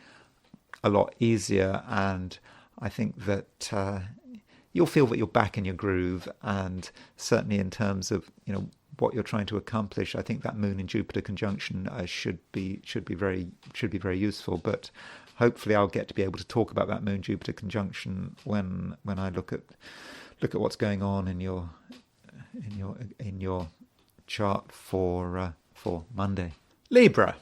a lot easier, and I think that you'll feel that you're back in your groove. And certainly in terms of what you're trying to accomplish, I think that Moon and Jupiter conjunction should be very useful. But hopefully I'll get to be able to talk about that Moon Jupiter conjunction when I look at what's going on in your chart for Monday. Libra,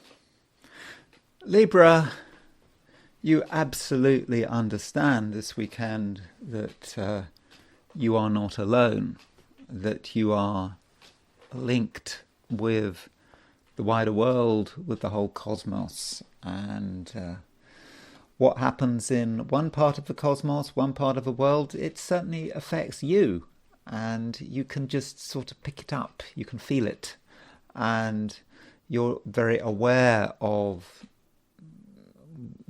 you absolutely understand this weekend that you are not alone, that you are linked with the wider world, with the whole cosmos. And what happens in one part of the cosmos, one part of the world, it certainly affects you. And you can just sort of pick it up. You can feel it. And you're very aware of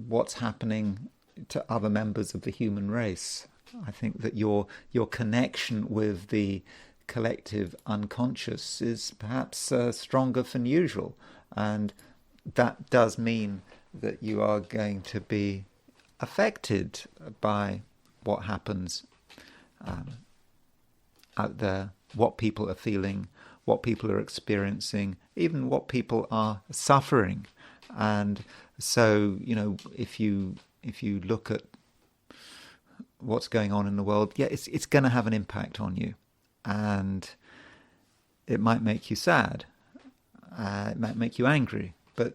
what's happening to other members of the human race. I think that your connection with the collective unconscious is perhaps stronger than usual, and that does mean that you are going to be affected by what happens out there, what people are feeling, what people are experiencing, even what people are suffering. And so, if you look at what's going on in the world, it's going to have an impact on you, and it might make you sad, it might make you angry, but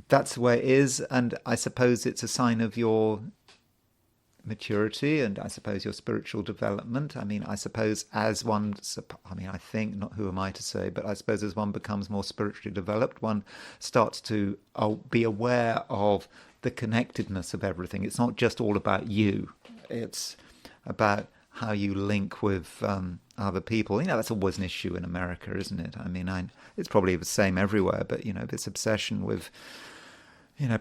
that's the way it is. And I suppose it's a sign of your maturity, and I suppose your spiritual development. I suppose as one, I think, not who am I to say, but I suppose as one becomes more spiritually developed, one starts to be aware of the connectedness of everything. It's not just all about you. It's about how you link with other people. That's always an issue in America, isn't it? It's probably the same everywhere, but, this obsession with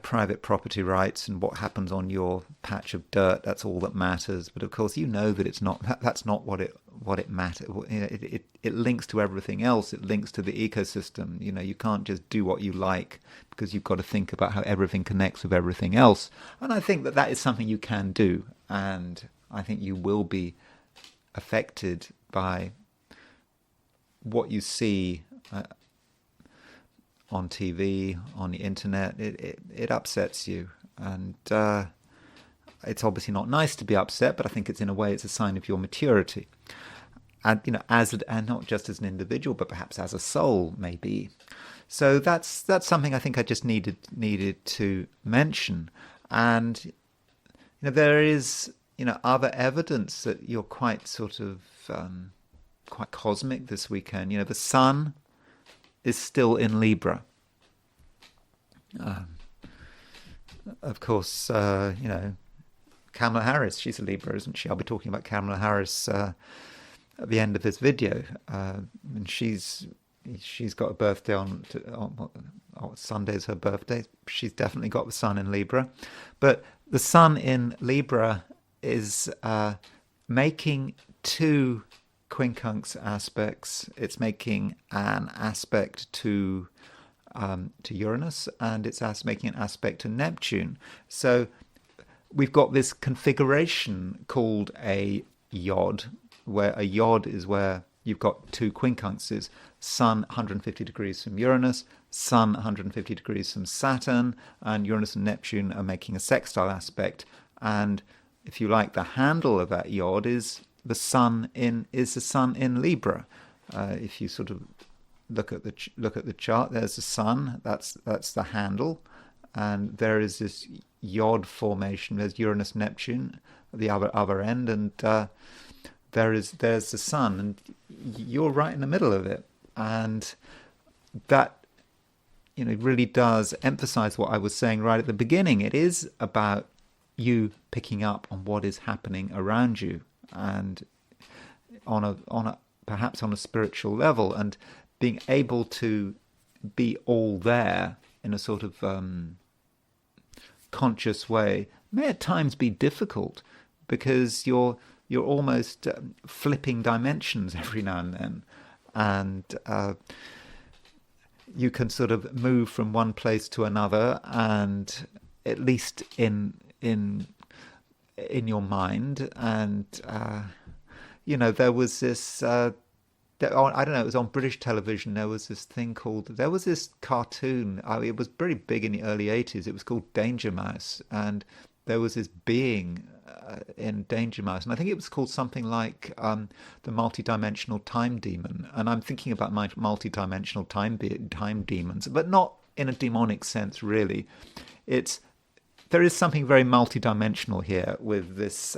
private property rights and what happens on your patch of dirt, that's all that matters. But of course, that it's not, that's not what it matters. It links to everything else. It links to the ecosystem. You can't just do what you like, because you've got to think about how everything connects with everything else. And I think that is something you can do. And I think you will be affected by what you see on TV, on the internet. It upsets you, and it's obviously not nice to be upset, but I think it's, in a way, it's a sign of your maturity, and and not just as an individual, but perhaps as a soul, maybe. So that's something I think I just needed to mention. And there is other evidence that you're quite sort of quite cosmic this weekend. The sun is still in Libra. of course, Kamala Harris, she's a Libra, isn't she? I'll be talking about Kamala Harris at the end of this video. And she's got a birthday on Sunday's her birthday. She's definitely got the sun in Libra. But the sun in Libra is making two quincunx aspects. It's making an aspect to Uranus, and it's making an aspect to Neptune. So we've got this configuration called a yod, where a yod is where you've got two quincunxes, Sun 150 degrees from Uranus, Sun 150 degrees from Saturn, and Uranus and Neptune are making a sextile aspect. And if you like, the handle of that yod is the sun in Libra. If you sort of look at the chart, there's the sun. That's the handle, and there is this yod formation. There's Uranus Neptune at the other end, and there's the sun, and you're right in the middle of it. And that really does emphasize what I was saying right at the beginning. It is about you picking up on what is happening around you, and perhaps on a spiritual level, and being able to be all there in a sort of conscious way may at times be difficult, because you're almost flipping dimensions every now and then, and you can sort of move from one place to another, and at least in your mind. And there was this I don't know, it was on British television. There was this cartoon. It was very big in the early 80s. It was called Danger Mouse, and there was this being in Danger Mouse, and I think it was called something like the multidimensional time demon. And I'm thinking about my multidimensional time demons, but not in a demonic sense, really. There is something very multidimensional here with this.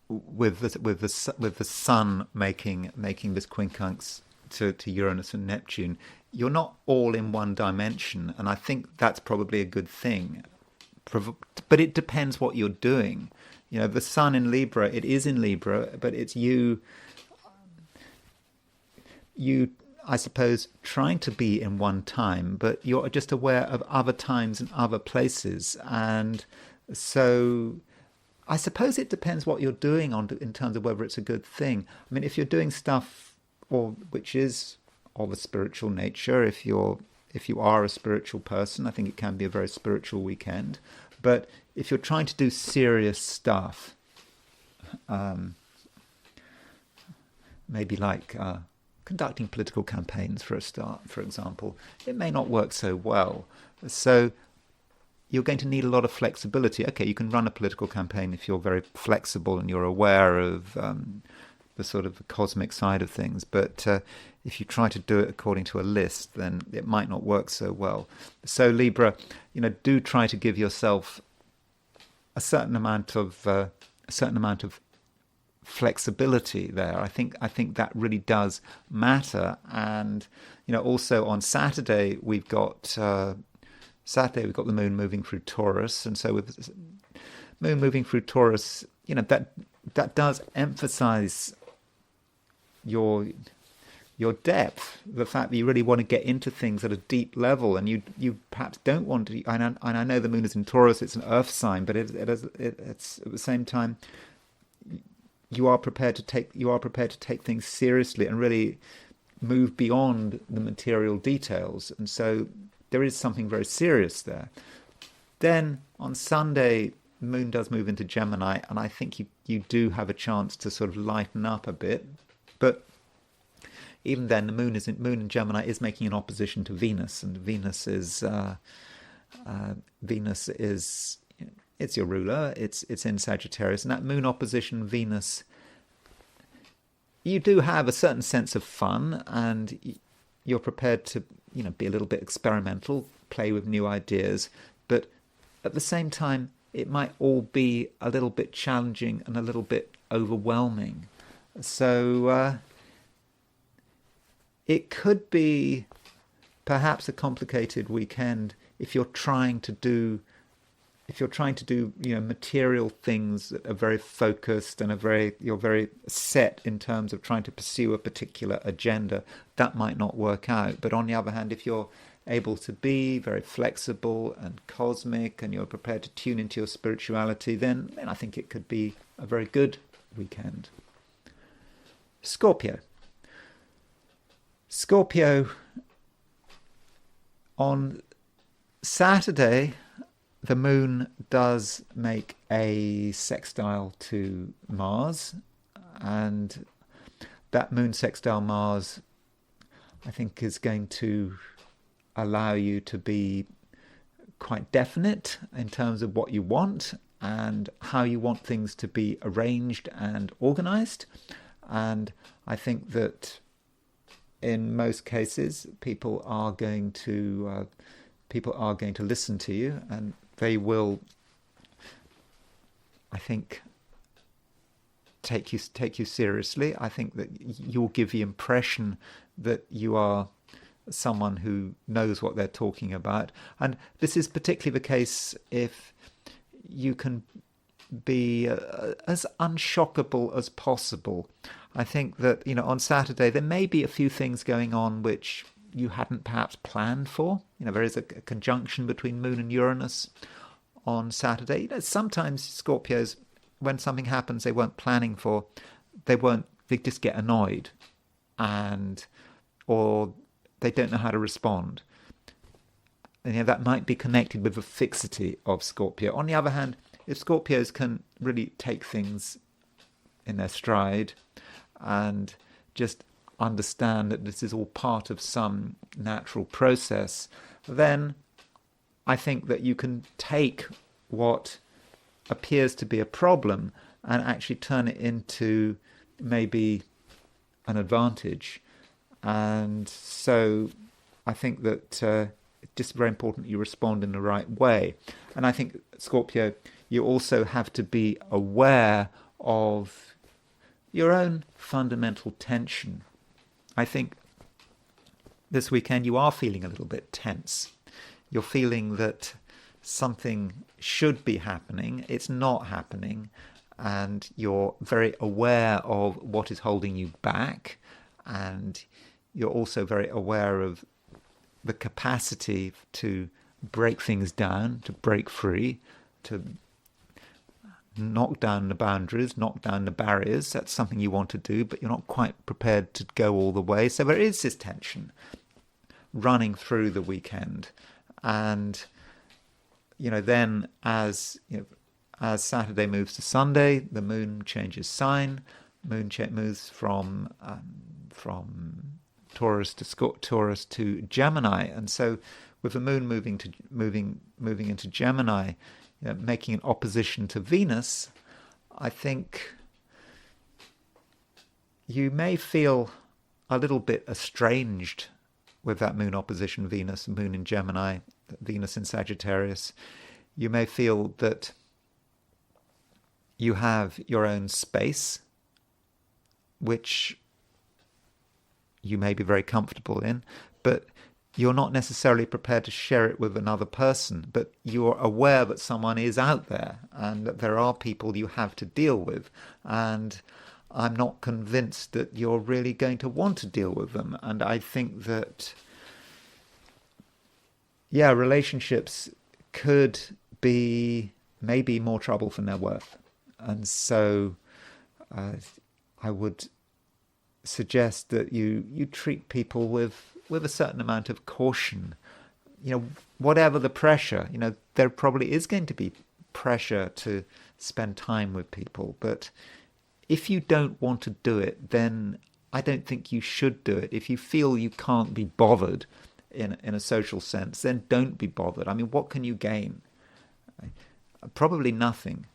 With the sun making this quincunx to Uranus and Neptune, you're not all in one dimension, and I think that's probably a good thing. But it depends what you're doing. The sun in Libra, it is in Libra, but it's you, I suppose, trying to be in one time, but you're just aware of other times and other places. And so I suppose it depends what you're doing in terms of whether it's a good thing. I mean, if you're doing stuff which is of a spiritual nature, if you are a spiritual person, I think it can be a very spiritual weekend. But if you're trying to do serious stuff, maybe like conducting political campaigns for a start, for example, it may not work so well. So you're going to need a lot of flexibility. Okay, you can run a political campaign if you're very flexible and you're aware of the sort of cosmic side of things. But if you try to do it according to a list, then it might not work so well. So Libra, do try to give yourself a certain amount of flexibility there. I think that really does matter. And also on Saturday we've got the moon moving through Taurus, and so with the moon moving through Taurus, that does emphasize your depth, the fact that you really want to get into things at a deep level, and you perhaps don't want to. And I know the moon is in Taurus; it's an Earth sign, but it's at the same time you are prepared to take things seriously and really move beyond the material details, and so there is something very serious there. Then on Sunday, the moon does move into Gemini, and I think you do have a chance to sort of lighten up a bit. But even then, the moon in Gemini is making an opposition to Venus, and Venus is it's your ruler. It's in Sagittarius, and that moon opposition Venus, you do have a certain sense of fun, and you're prepared to be a little bit experimental, play with new ideas, but at the same time it might all be a little bit challenging and a little bit overwhelming. So it could be perhaps a complicated weekend if you're trying to do material things that are very focused and you're very set in terms of trying to pursue a particular agenda, that might not work out. But on the other hand, if you're able to be very flexible and cosmic and you're prepared to tune into your spirituality, then I think it could be a very good weekend. Scorpio, on Saturday, the moon does make a sextile to Mars, and that moon sextile Mars, I think, is going to allow you to be quite definite in terms of what you want and how you want things to be arranged and organized. And I think that in most cases, people are going to listen to you, and they will, I think, take you seriously. I think that you'll give the impression that you are someone who knows what they're talking about. And this is particularly the case if you can be as unshockable as possible. I think that, on Saturday there may be a few things going on which you hadn't perhaps planned for. There is a conjunction between Moon and Uranus on Saturday. Sometimes Scorpios, when something happens they weren't planning for, they just get annoyed, or they don't know how to respond. And that might be connected with the fixity of Scorpio. On the other hand, if Scorpios can really take things in their stride and just understand that this is all part of some natural process, then I think that you can take what appears to be a problem and actually turn it into maybe an advantage. And so I think that it's just very important you respond in the right way. And I think, Scorpio, you also have to be aware of your own fundamental tension. I think this weekend you are feeling a little bit tense. You're feeling that something should be happening, it's not happening, and you're very aware of what is holding you back, and you're also very aware of the capacity to break things down, to break free, to knock down the boundaries, knock down the barriers. That's something you want to do, but you're not quite prepared to go all the way. So there is this tension running through the weekend. And, then as Saturday moves to Sunday, the moon changes sign. Moves from Taurus to Gemini. And so with the moon moving into Gemini, making an opposition to Venus, I think you may feel a little bit estranged with that moon opposition Venus, moon in Gemini, Venus in Sagittarius. You may feel that you have your own space, which you may be very comfortable in, but you're not necessarily prepared to share it with another person, but you're aware that someone is out there and that there are people you have to deal with. And I'm not convinced that you're really going to want to deal with them. And I think that, relationships could be maybe more trouble than they're worth. And so I would suggest that you treat people with a certain amount of caution. Whatever the pressure, there probably is going to be pressure to spend time with people, but if you don't want to do it, then I don't think you should do it. If you feel you can't be bothered in a social sense, then don't be bothered. I mean, what can you gain? Probably nothing,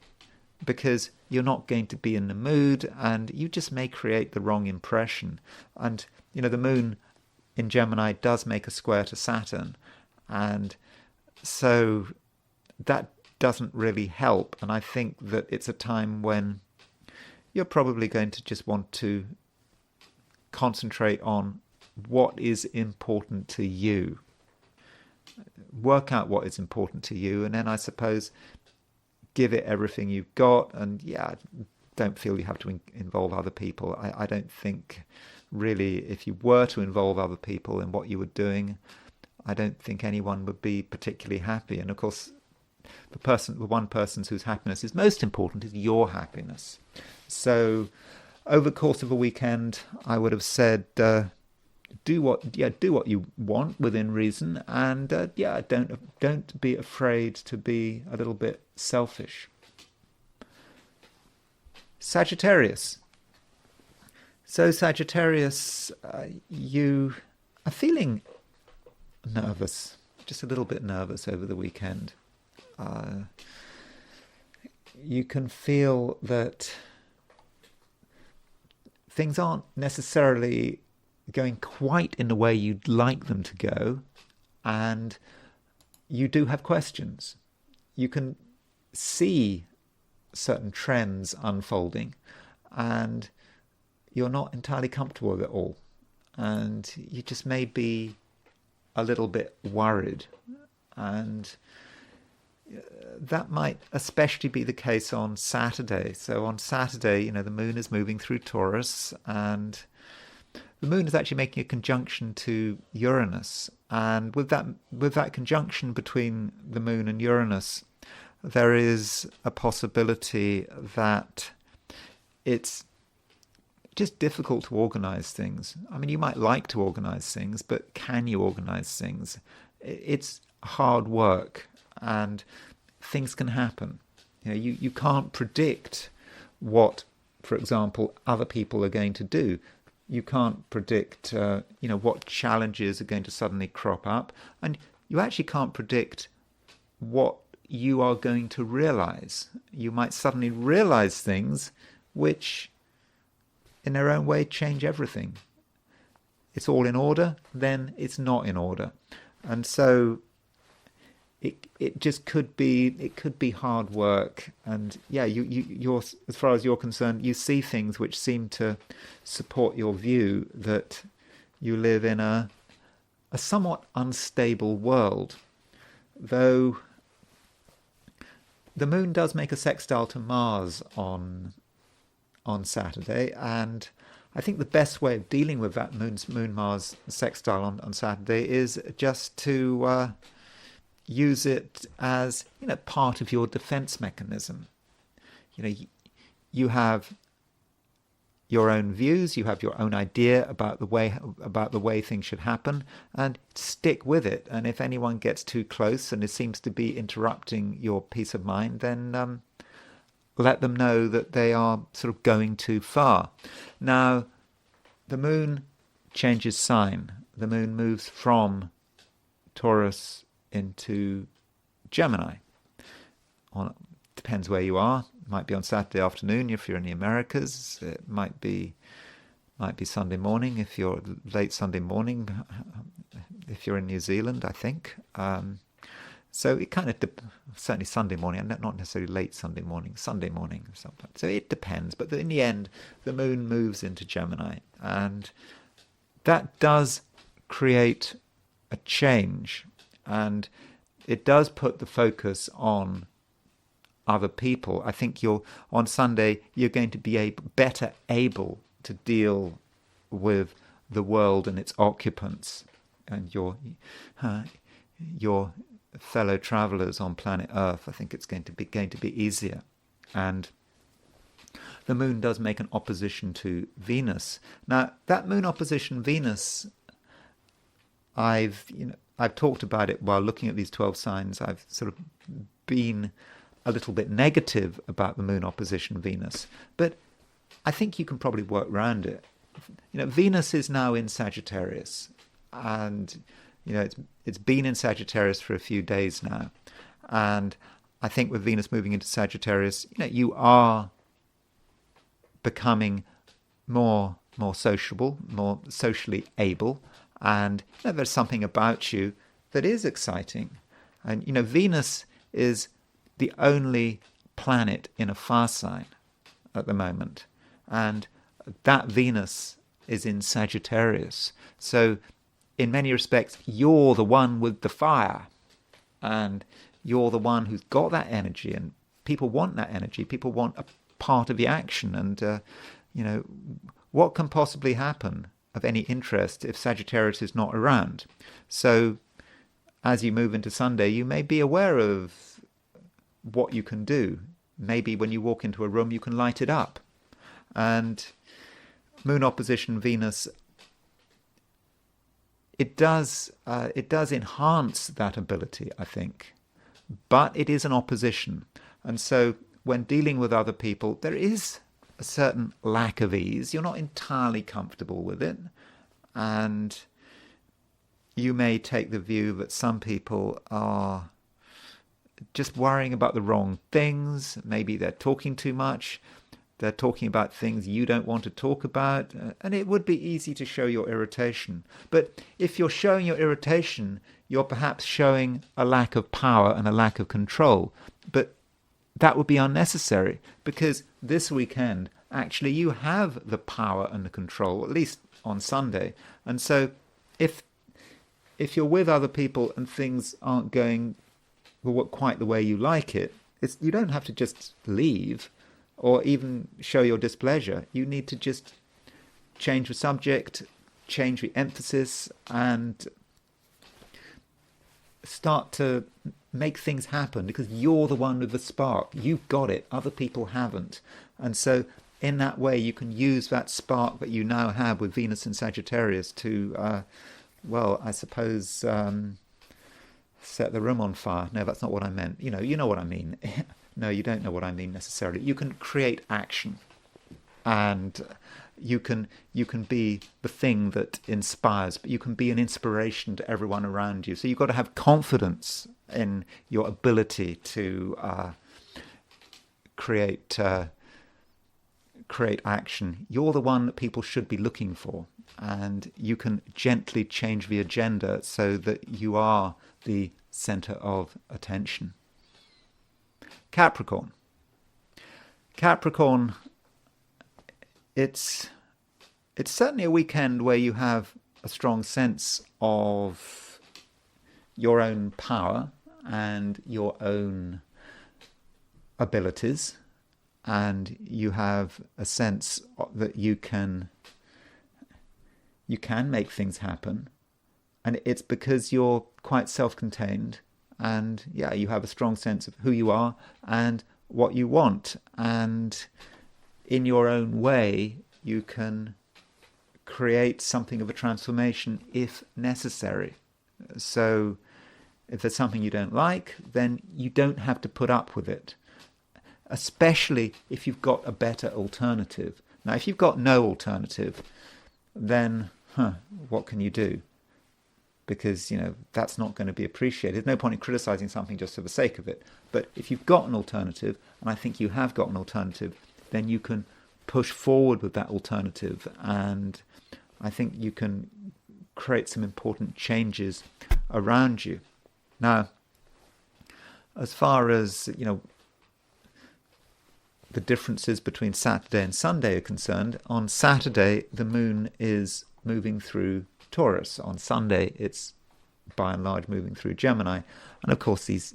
because you're not going to be in the mood, and you just may create the wrong impression. And the moon in Gemini does make a square to Saturn, and so that doesn't really help. And I think that it's a time when you're probably going to just want to concentrate on what is important to you. work out what is important to you, and then I suppose give it everything you've got. And yeah, don't feel you have to involve other people. I don't think really, if you were to involve other people in what you were doing, I don't think anyone would be particularly happy. And of course, the one person whose happiness is most important is your happiness. So over the course of a weekend, I would have said, do what you want within reason, and don't be afraid to be a little bit selfish. Sagittarius. So Sagittarius, you are feeling nervous, just a little bit nervous over the weekend. You can feel that things aren't necessarily going quite in the way you'd like them to go, and you do have questions. You can see certain trends unfolding, and you're not entirely comfortable with it all, and you just may be a little bit worried. And that might especially be the case on Saturday. So on Saturday, the moon is moving through Taurus, and the moon is actually making a conjunction to Uranus. And with that conjunction between the moon and Uranus, there is a possibility that it's just difficult to organize things. I mean, you might like to organize things, but can you organize things? It's hard work, and things can happen. You can't predict what, for example, other people are going to do. You can't predict, what challenges are going to suddenly crop up, and you actually can't predict what you are going to realize. You might suddenly realize things which, in their own way, change everything. It's all in order, then it's not in order, and so it just could be hard work. And yeah, you're, as far as you're concerned, you see things which seem to support your view that you live in a somewhat unstable world, though the moon does make a sextile to Mars on Saturday, and I think the best way of dealing with that moon-Mars sextile on Saturday is just to use it as part of your defense mechanism. You have your own views, you have your own idea about the way things should happen, and stick with it. And if anyone gets too close and it seems to be interrupting your peace of mind, then let them know that they are sort of going too far. Now, the moon changes sign. The moon moves from Taurus into Gemini. Depends where you are. It might be on Saturday afternoon if you're in the Americas. It might be Sunday morning if you're late Sunday morning if you're in New Zealand, I think. So it kind of certainly Sunday morning, not necessarily late Sunday morning sometimes. So it depends. But in the end, the moon moves into Gemini, and that does create a change, and it does put the focus on other people. I think on Sunday you're going to be better able to deal with the world and its occupants and your fellow travelers on planet Earth. I think it's going to be easier. And the moon does make an opposition to Venus. Now, that moon opposition Venus, I've talked about it while looking at these 12 signs. I've sort of been a little bit negative about the moon opposition Venus, but I think you can probably work around it. Venus is now in Sagittarius, and it's been in Sagittarius for a few days now, and I think with Venus moving into Sagittarius, you are becoming more sociable, more socially able, and there's something about you that is exciting. And Venus is the only planet in a fire sign at the moment, and that Venus is in Sagittarius. So in many respects, you're the one with the fire, and you're the one who's got that energy, and people want that energy. People want a part of the action, and what can possibly happen of any interest if Sagittarius is not around? So as you move into Sunday, you may be aware of what you can do. Maybe when you walk into a room, you can light it up. And Moon opposition Venus, it does enhance that ability, I think, but it is an opposition. And so when dealing with other people, there is a certain lack of ease. You're not entirely comfortable with it, and you may take the view that some people are just worrying about the wrong things. Maybe they're talking too much. They're talking about things you don't want to talk about, and it would be easy to show your irritation. But if you're showing your irritation, you're perhaps showing a lack of power and a lack of control. But that would be unnecessary, because this weekend, actually, you have the power and the control, at least on Sunday. And so if you're with other people and things aren't going quite the way you like it, you don't have to just leave or even show your displeasure. You need to just change the subject, change the emphasis, and start to make things happen, because you're the one with the spark. You've got it. Other people haven't. And so in that way, you can use that spark that you now have with Venus and Sagittarius to, I suppose, set the room on fire. No, that's not what I meant. You know what I mean. No, you don't know what I mean necessarily. You can create action, and you can be the thing that inspires, but you can be an inspiration to everyone around you. So you've got to have confidence in your ability to create action. You're the one that people should be looking for, and you can gently change the agenda so that you are the center of attention. Capricorn, it's certainly a weekend where you have a strong sense of your own power and your own abilities, and you have a sense that you can make things happen, and it's because you're quite self-contained, and you have a strong sense of who you are and what you want, and in your own way you can create something of a transformation if necessary. So if there's something you don't like, then you don't have to put up with it, especially if you've got a better alternative. Now, if you've got no alternative, then what can you do? Because that's not going to be appreciated. There's no point in criticizing something just for the sake of it. But if you've got an alternative, and I think you have got an alternative, then you can push forward with that alternative, and I think you can create some important changes around you. Now, as far as the differences between Saturday and Sunday are concerned, on Saturday the moon is moving through Taurus. On Sunday it's by and large moving through Gemini, and of course these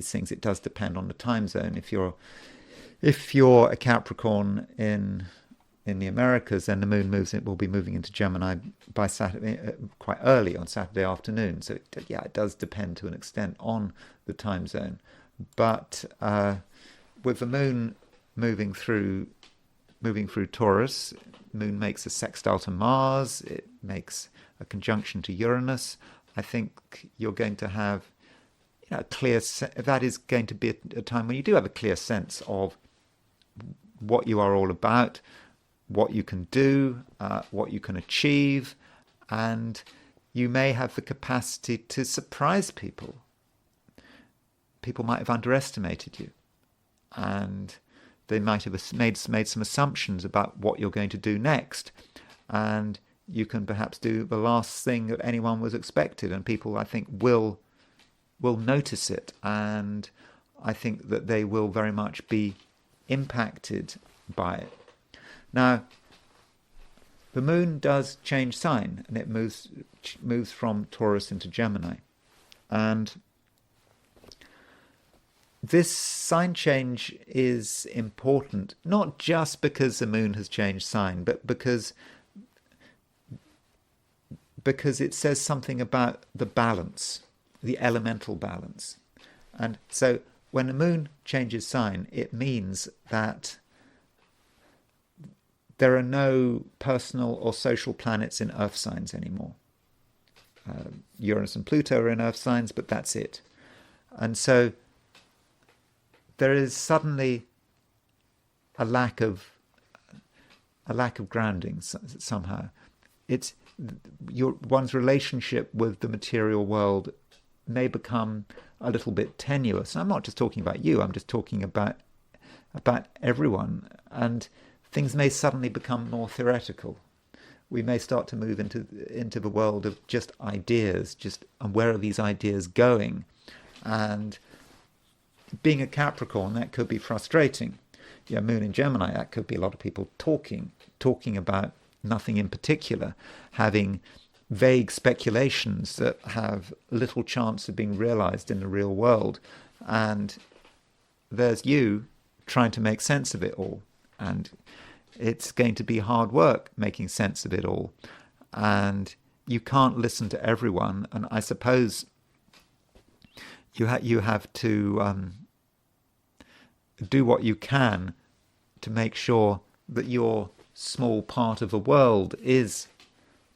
things, it does depend on the time zone. If you're a Capricorn in the Americas, then the moon will be moving into Gemini by Saturday, quite early on Saturday afternoon. So it does depend to an extent on the time zone. But with the moon moving through Taurus, moon makes a sextile to Mars. It makes a conjunction to Uranus. I think you're going to have a clear. That is going to be a time when you do have a clear sense of what you are all about, what you can do, what you can achieve, and you may have the capacity to surprise people. People might have underestimated you, and they might have made some assumptions about what you're going to do next, and you can perhaps do the last thing that anyone was expected, and people, I think, will notice it, and I think that they will very much be impacted by it. Now, The moon does change sign, and it moves from Taurus into Gemini. And this sign change is important, not just because the moon has changed sign, but because it says something about the balance, the elemental balance. And so when the moon changes sign, it means that there are no personal or social planets in earth signs anymore. Uranus and Pluto are in earth signs, but that's it. And so there is suddenly a lack of grounding somehow. It's one's relationship with the material world may become a little bit tenuous. I'm not just talking about you, I'm just talking about everyone. And things may suddenly become more theoretical. We may start to move into the world of just ideas, and where are these ideas going? And being a Capricorn, that could be frustrating. Moon in Gemini, that could be a lot of people talking about nothing in particular, having vague speculations that have little chance of being realized in the real world. And there's you trying to make sense of it all. And it's going to be hard work making sense of it all. And you can't listen to everyone. And I suppose you have to do what you can to make sure that your small part of the world is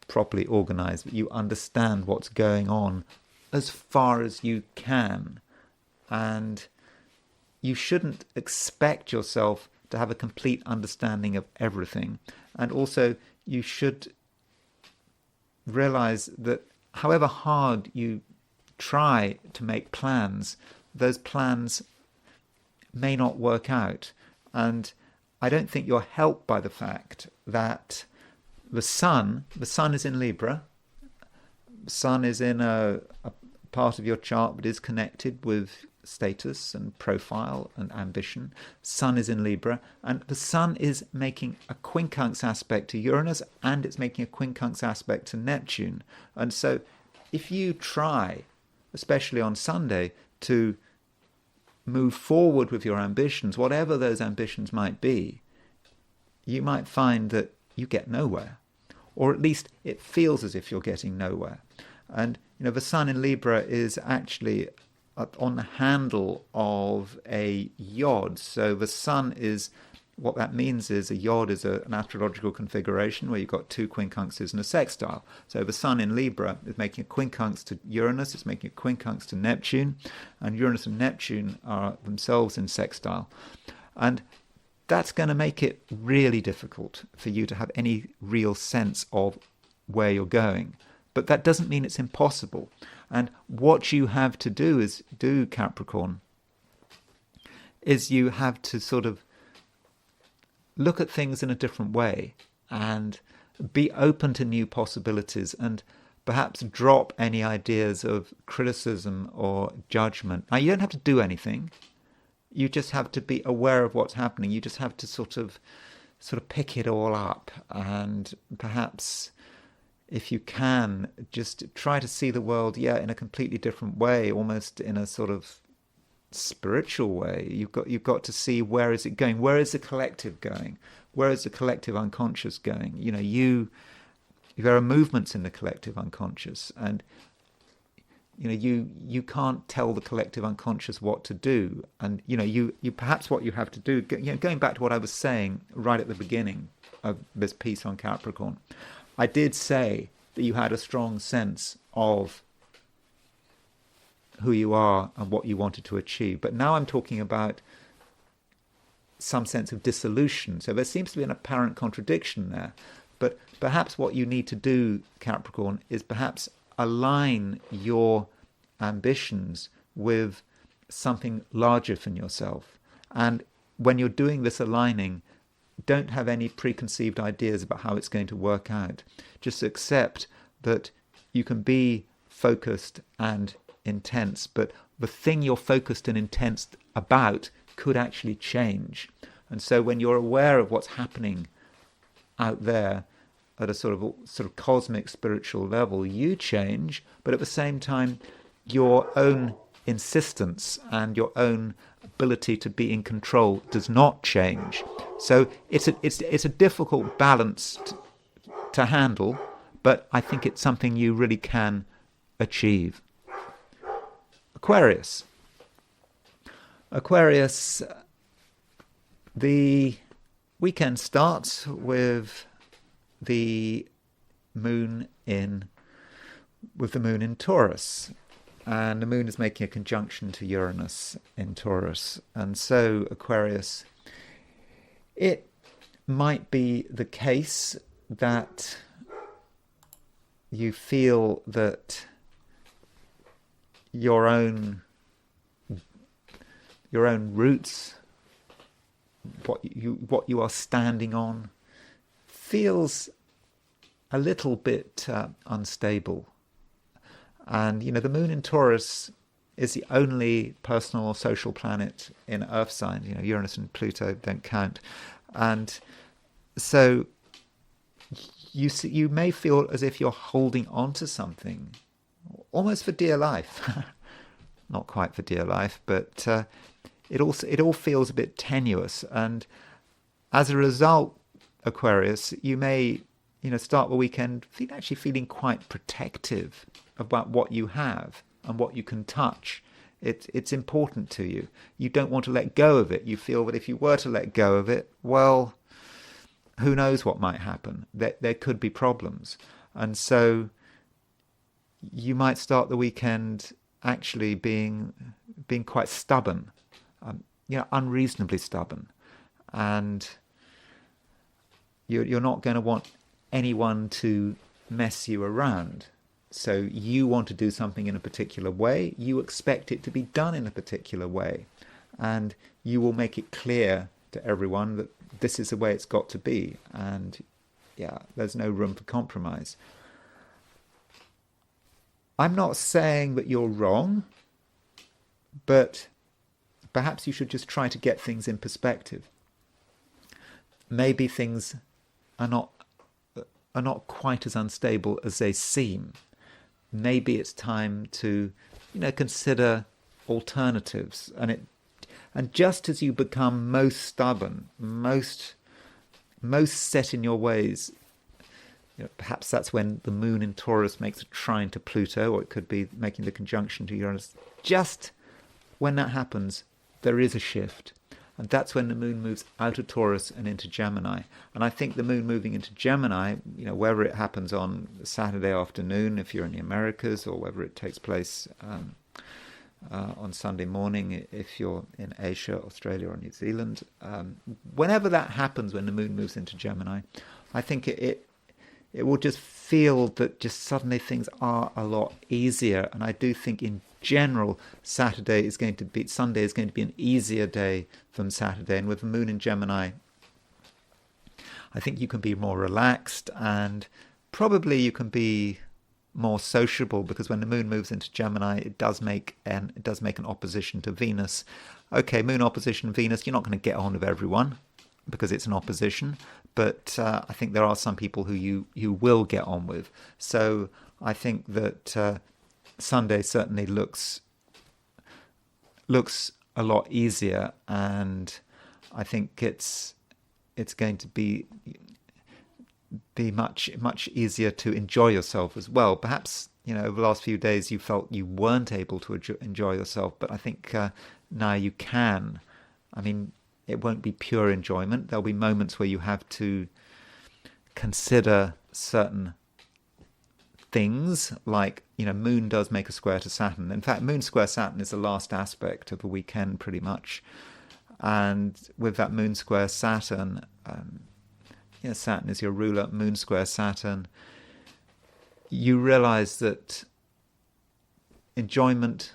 properly organized, that you understand what's going on as far as you can. And you shouldn't expect yourself to have a complete understanding of everything. And also you should realize that however hard you try to make plans, those plans may not work out. And I don't think you're helped by the fact that the sun is in Libra. The sun is in a part of your chart that is connected with status and profile and ambition. Sun is in Libra, and the sun is making a quincunx aspect to Uranus, and it's making a quincunx aspect to Neptune. And so if you try, especially on Sunday, to move forward with your ambitions, whatever those ambitions might be, you might find that you get nowhere, or at least it feels as if you're getting nowhere. And the sun in Libra is actually on the handle of a yod. So the sun is, what that means is a yod is an astrological configuration where you've got two quincunxes and a sextile. So the sun in Libra is making a quincunx to Uranus, it's making a quincunx to Neptune, and Uranus and Neptune are themselves in sextile. And that's going to make it really difficult for you to have any real sense of where you're going. But that doesn't mean it's impossible. And what you have to do, Capricorn, is you have to sort of look at things in a different way and be open to new possibilities, and perhaps drop any ideas of criticism or judgment. Now, you don't have to do anything. You just have to be aware of what's happening. You just have to sort of pick it all up, and perhaps, if you can, just try to see the world, in a completely different way, almost in a sort of spiritual way. You've got to see, where is it going? Where is the collective going? Where is the collective unconscious going? There are movements in the collective unconscious, and you can't tell the collective unconscious what to do. And you perhaps what you have to do, going back to what I was saying right at the beginning of this piece on Capricorn, I did say that you had a strong sense of who you are and what you wanted to achieve. But now I'm talking about some sense of dissolution. So there seems to be an apparent contradiction there. But perhaps what you need to do, Capricorn, is perhaps align your ambitions with something larger than yourself. And when you're doing this aligning, don't have any preconceived ideas about how it's going to work out. Just accept that you can be focused and intense, but the thing you're focused and intense about could actually change. And so when you're aware of what's happening out there, at a sort of cosmic spiritual level, you change, but at the same time, your own insistence and your own ability to be in control does not change. So it's a difficult balance to handle, but I think it's something you really can achieve. Aquarius. Aquarius, the weekend starts with the moon in Taurus, and the moon is making a conjunction to Uranus in Taurus. And so Aquarius, it might be the case that you feel that your own roots, what you are standing on, feels a little bit unstable. And the moon in Taurus is the only personal or social planet in Earth sign. Uranus and Pluto don't count, and so you may feel as if you're holding on to something, almost for dear life. Not quite for dear life, but it all feels a bit tenuous. And as a result, Aquarius, you may start the weekend feeling quite protective about what you have and what you can touch. It's important to you. You don't want to let go of it. You feel that if you were to let go of it, well, who knows what might happen? There could be problems. And so you might start the weekend actually being quite stubborn, unreasonably stubborn. And you're not going to want anyone to mess you around. So you want to do something in a particular way. You expect it to be done in a particular way. And you will make it clear to everyone that this is the way it's got to be. And there's no room for compromise. I'm not saying that you're wrong, but perhaps you should just try to get things in perspective. Maybe things are not quite as unstable as they seem. Maybe it's time to, consider alternatives. And just as you become most stubborn, most set in your ways, perhaps that's when the moon in Taurus makes a trine to Pluto, or it could be making the conjunction to Uranus. Just when that happens, there is a shift. And that's when the moon moves out of Taurus and into Gemini. And I think the moon moving into Gemini, whether it happens on Saturday afternoon if you're in the Americas, or whether it takes place on Sunday morning if you're in Asia, Australia or New Zealand, whenever that happens, when the moon moves into Gemini, I think it will just feel that just suddenly things are a lot easier. And I do think in general, Sunday is going to be an easier day from Saturday. And with the moon in Gemini, I think you can be more relaxed, and probably you can be more sociable, because when the moon moves into Gemini, it does make an opposition to Venus. Okay, moon opposition Venus, you're not going to get on with everyone because it's an opposition, but I think there are some people who you will get on with. So I think that Sunday certainly looks a lot easier, and I think it's going to be much easier to enjoy yourself as well. Perhaps over the last few days you felt you weren't able to enjoy yourself, but I think now you can. I mean, it won't be pure enjoyment. There'll be moments where you have to consider certain things, like moon does make a square to Saturn. In fact, moon square Saturn is the last aspect of the weekend pretty much. And with that moon square Saturn, Saturn is your ruler, moon square Saturn, you realize that enjoyment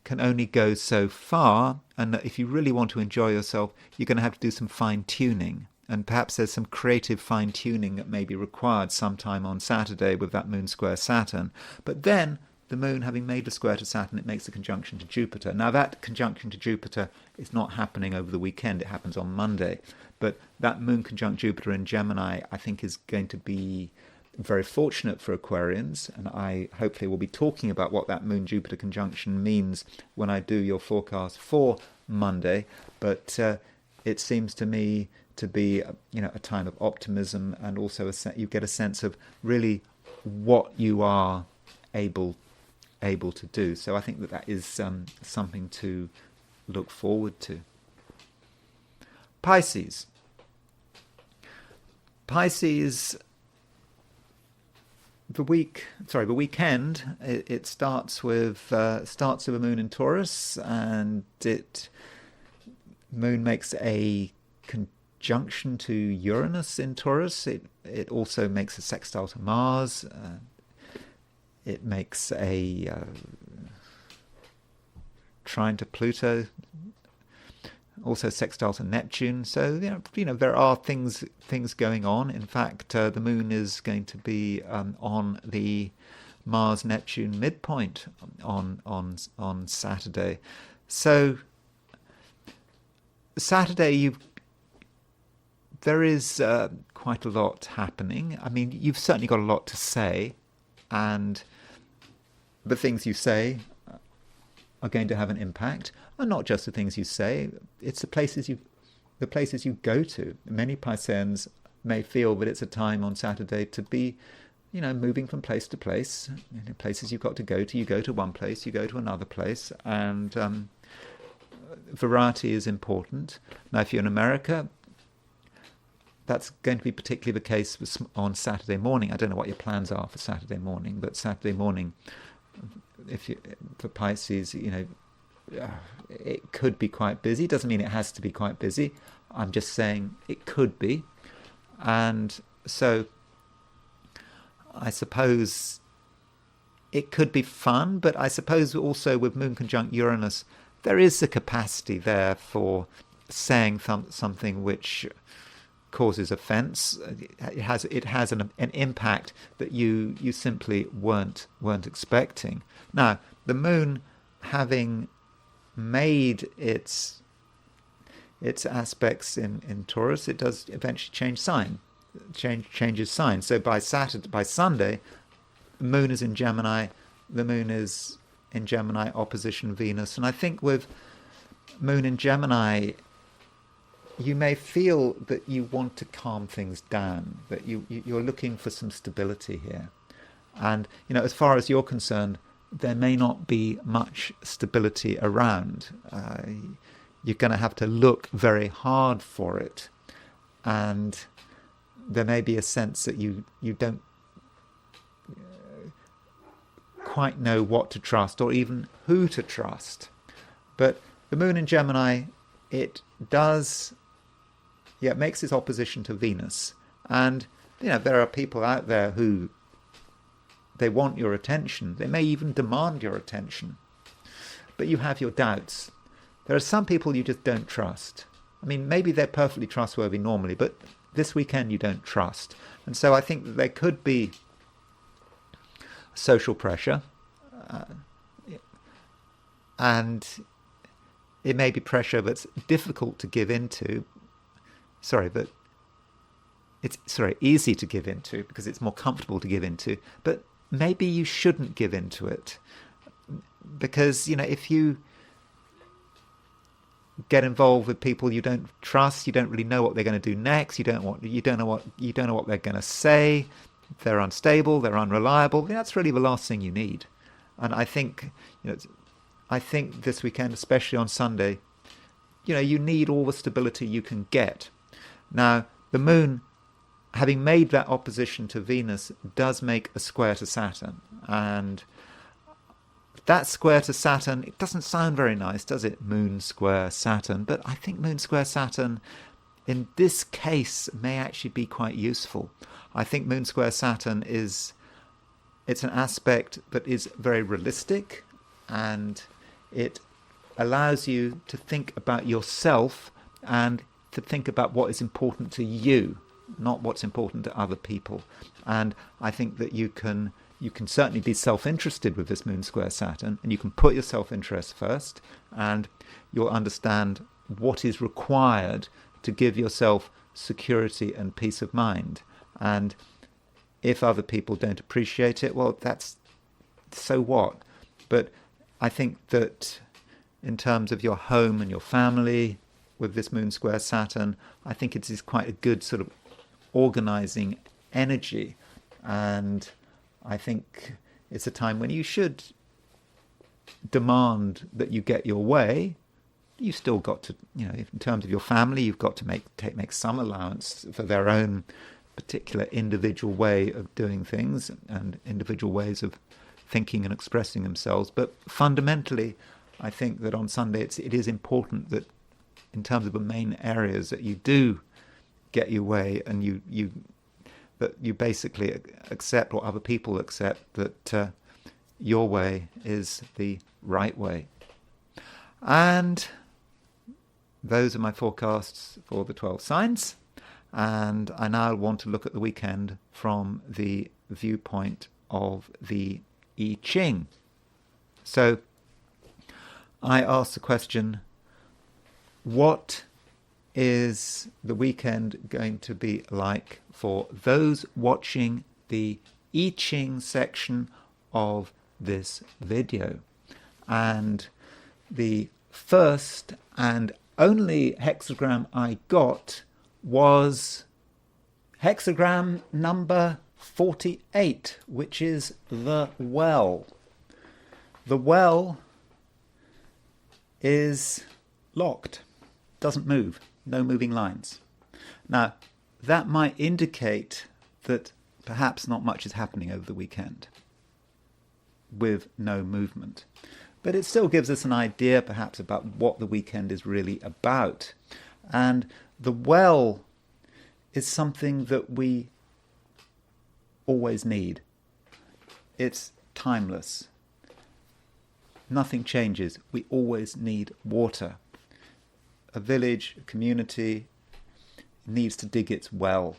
can only go so far, and that if you really want to enjoy yourself, you're going to have to do some fine-tuning. And perhaps there's some creative fine-tuning that may be required sometime on Saturday with that moon square Saturn. But then, the moon having made a square to Saturn, it makes a conjunction to Jupiter. Now that conjunction to Jupiter is not happening over the weekend, it happens on Monday. But that moon conjunct Jupiter in Gemini, I think, is going to be very fortunate for Aquarians, and I hopefully will be talking about what that moon Jupiter conjunction means when I do your forecast for Monday. But it seems to me to be a time of optimism, and also you get a sense of really what you are able to do. So I think that is something to look forward to. Pisces, the weekend. It starts with a moon in Taurus, and moon makes a conjunction to Uranus in Taurus. It also makes a sextile to Mars. It makes a trine to Pluto, also sextile to Neptune. So there are things going on. In fact, the moon is going to be on the Mars-Neptune midpoint on Saturday. So Saturday, there is quite a lot happening. I mean, you've certainly got a lot to say, and the things you say are going to have an impact. And not just the things you say, it's the places you go to. Many Pisceans may feel that it's a time on Saturday to be, moving from place to place. Places you've got to go to. You go to one place, you go to another place, and variety is important. Now, if you're in America, that's going to be particularly the case on Saturday morning. I don't know what your plans are for Saturday morning, but Saturday morning, for Pisces, it could be quite busy. Doesn't mean it has to be quite busy. I'm just saying it could be. And so I suppose it could be fun, but I suppose also with moon conjunct Uranus, there is the capacity there for saying something which causes offence. It has an impact that you simply weren't expecting. Now, the moon having made its aspects in Taurus, it does eventually changes sign. So by Sunday, the moon is in Gemini. The moon is in Gemini opposition Venus, and I think with moon in Gemini, you may feel that you want to calm things down, that you're looking for some stability here. And, as far as you're concerned, there may not be much stability around. You're going to have to look very hard for it. And there may be a sense that you don't quite know what to trust or even who to trust. But the moon in Gemini, it makes its opposition to Venus. And, there are people out there who they want your attention. They may even demand your attention. But you have your doubts. There are some people you just don't trust. I mean, maybe they're perfectly trustworthy normally, but this weekend you don't trust. And so I think that there could be social pressure. And it may be pressure that's difficult to give into. But it's easy to give into because it's more comfortable to give into. But maybe you shouldn't give into it, because if you get involved with people you don't trust, you don't really know what they're going to do next. You don't know what they're going to say. They're unstable. They're unreliable. That's really the last thing you need. And I think this weekend, especially on Sunday, you need all the stability you can get. Now, the moon, having made that opposition to Venus, does make a square to Saturn. And that square to Saturn, it doesn't sound very nice, does it? Moon square Saturn. But I think moon square Saturn, in this case, may actually be quite useful. I think moon square Saturn it's an aspect that is very realistic, and it allows you to think about yourself and to think about what is important to you, not what's important to other people. And I think that you can you can certainly be self-interested with this moon square Saturn, and you can put your self-interest first, and you'll understand what is required to give yourself security and peace of mind. And if other people don't appreciate it, well, that's so what? But I think that in terms of your home and your family with this moon square Saturn, I think it is quite a good sort of organizing energy. And I think it's a time when you should demand that you get your way. You've still got to, in terms of your family, you've got to make some allowance for their own particular individual way of doing things and individual ways of thinking and expressing themselves. But fundamentally, I think that on Sunday it is important that in terms of the main areas that you do get your way, and that you basically accept, or other people accept, that your way is the right way. And those are my forecasts for the 12 signs. And I now want to look at the weekend from the viewpoint of the I Ching. So I asked the question, what is the weekend going to be like for those watching the I Ching section of this video? And the first and only hexagram I got was hexagram number 48, which is the well. The well is locked, doesn't move, no moving lines. Now, that might indicate that perhaps not much is happening over the weekend with no movement. But it still gives us an idea perhaps about what the weekend is really about. And the well is something that we always need. It's timeless. Nothing changes. We always need water. A village, a community needs to dig its well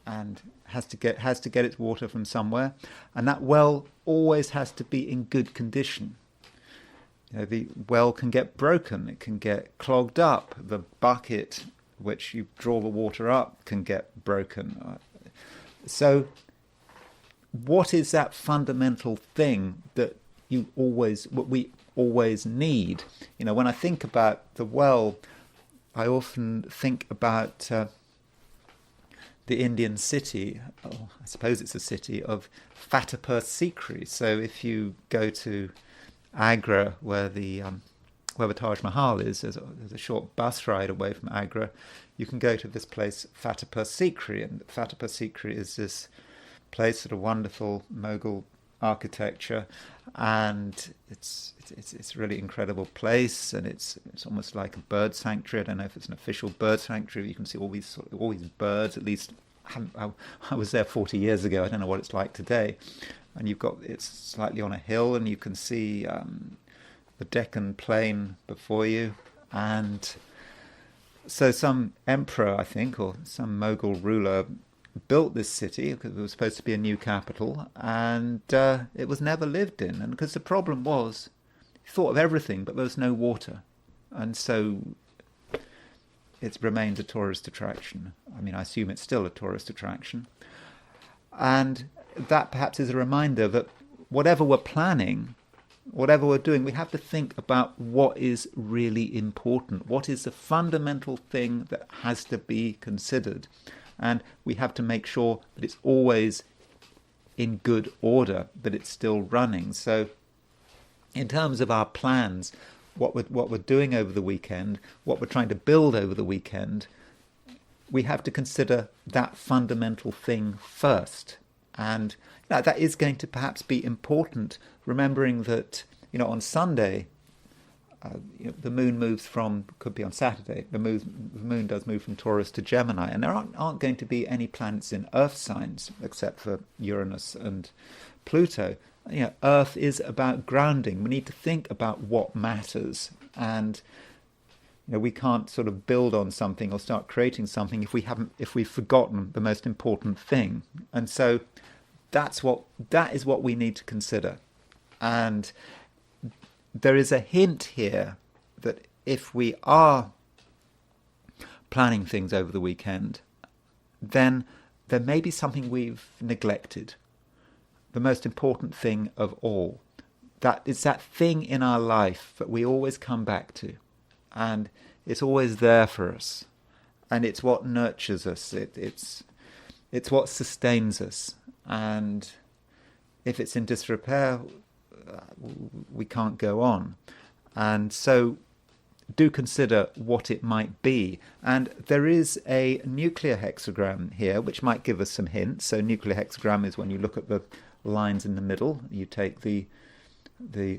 and has to get its water from somewhere, and that well always has to be in good condition. The well can get broken, it can get clogged up, the bucket which you draw the water up can get broken. So what is that fundamental thing that what we always need? When I think about the well, I often think about the Indian city, I suppose it's a city, of Fatehpur Sikri. So if you go to Agra, where the Taj Mahal is, there's a short bus ride away from Agra. You can go to this place, Fatehpur Sikri, and Fatehpur Sikri is this place of wonderful Mughal architecture, and it's a really incredible place, and it's almost like a bird sanctuary. I don't know if it's an official bird sanctuary. You can see all these birds. At least I was there 40 years ago. I don't know what it's like today. And it's slightly on a hill, and you can see the Deccan Plain before you. And so some emperor, I think, or some Mughal ruler built this city because it was supposed to be a new capital, and it was never lived in. And because the problem was, he thought of everything, but there was no water. And so it remained a tourist attraction. I mean, I assume it's still a tourist attraction. And that perhaps is a reminder that whatever we're planning, whatever we're doing, we have to think about what is really important. What is the fundamental thing that has to be considered? And we have to make sure that it's always in good order, that it's still running. So in terms of our plans, what we're doing over the weekend, what we're trying to build over the weekend, we have to consider that fundamental thing first. And that is going to perhaps be important, remembering that, on Sunday, the moon moves could be on Saturday, the moon does move from Taurus to Gemini, and there aren't going to be any planets in Earth signs except for Uranus and Pluto. Earth is about grounding. We need to think about what matters, and we can't sort of build on something or start creating something if we've forgotten the most important thing. And so that is what we need to consider. And there is a hint here that if we are planning things over the weekend, then there may be something we've neglected. The most important thing of all. That it's that thing in our life that we always come back to. And it's always there for us. And it's what nurtures us. It's what sustains us. And if it's in disrepair, we can't go on. And so do consider what it might be. And there is a nuclear hexagram here, which might give us some hints. So nuclear hexagram is when you look at the lines in the middle. You take the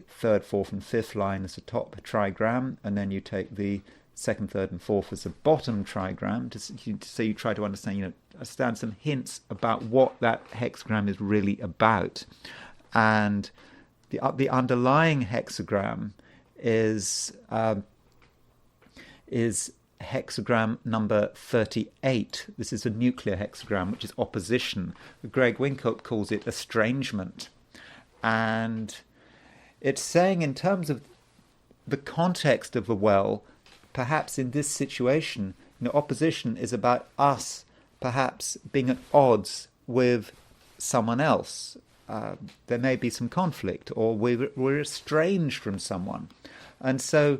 third, fourth and fifth line as a top trigram, and then you take the second, third and fourth as a bottom trigram. So you try to understand some hints about what that hexagram is really about. And the underlying hexagram is hexagram number 38. This is a nuclear hexagram, which is opposition. Greg Winkup calls it estrangement. And it's saying, in terms of the context of the well, perhaps in this situation, opposition is about us perhaps being at odds with someone else. There may be some conflict, or we're estranged from someone. And so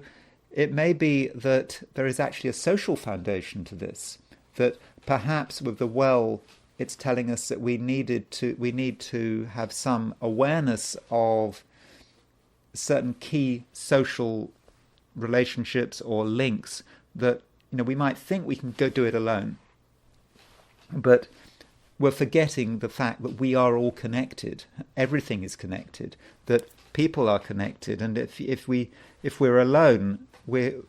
it may be that there is actually a social foundation to this, that perhaps with the well, it's telling us that we need to have some awareness of certain key social relationships or links that we might think we can go do it alone, but we're forgetting the fact that we are all connected. Everything is connected. That people are connected, and if we're alone, we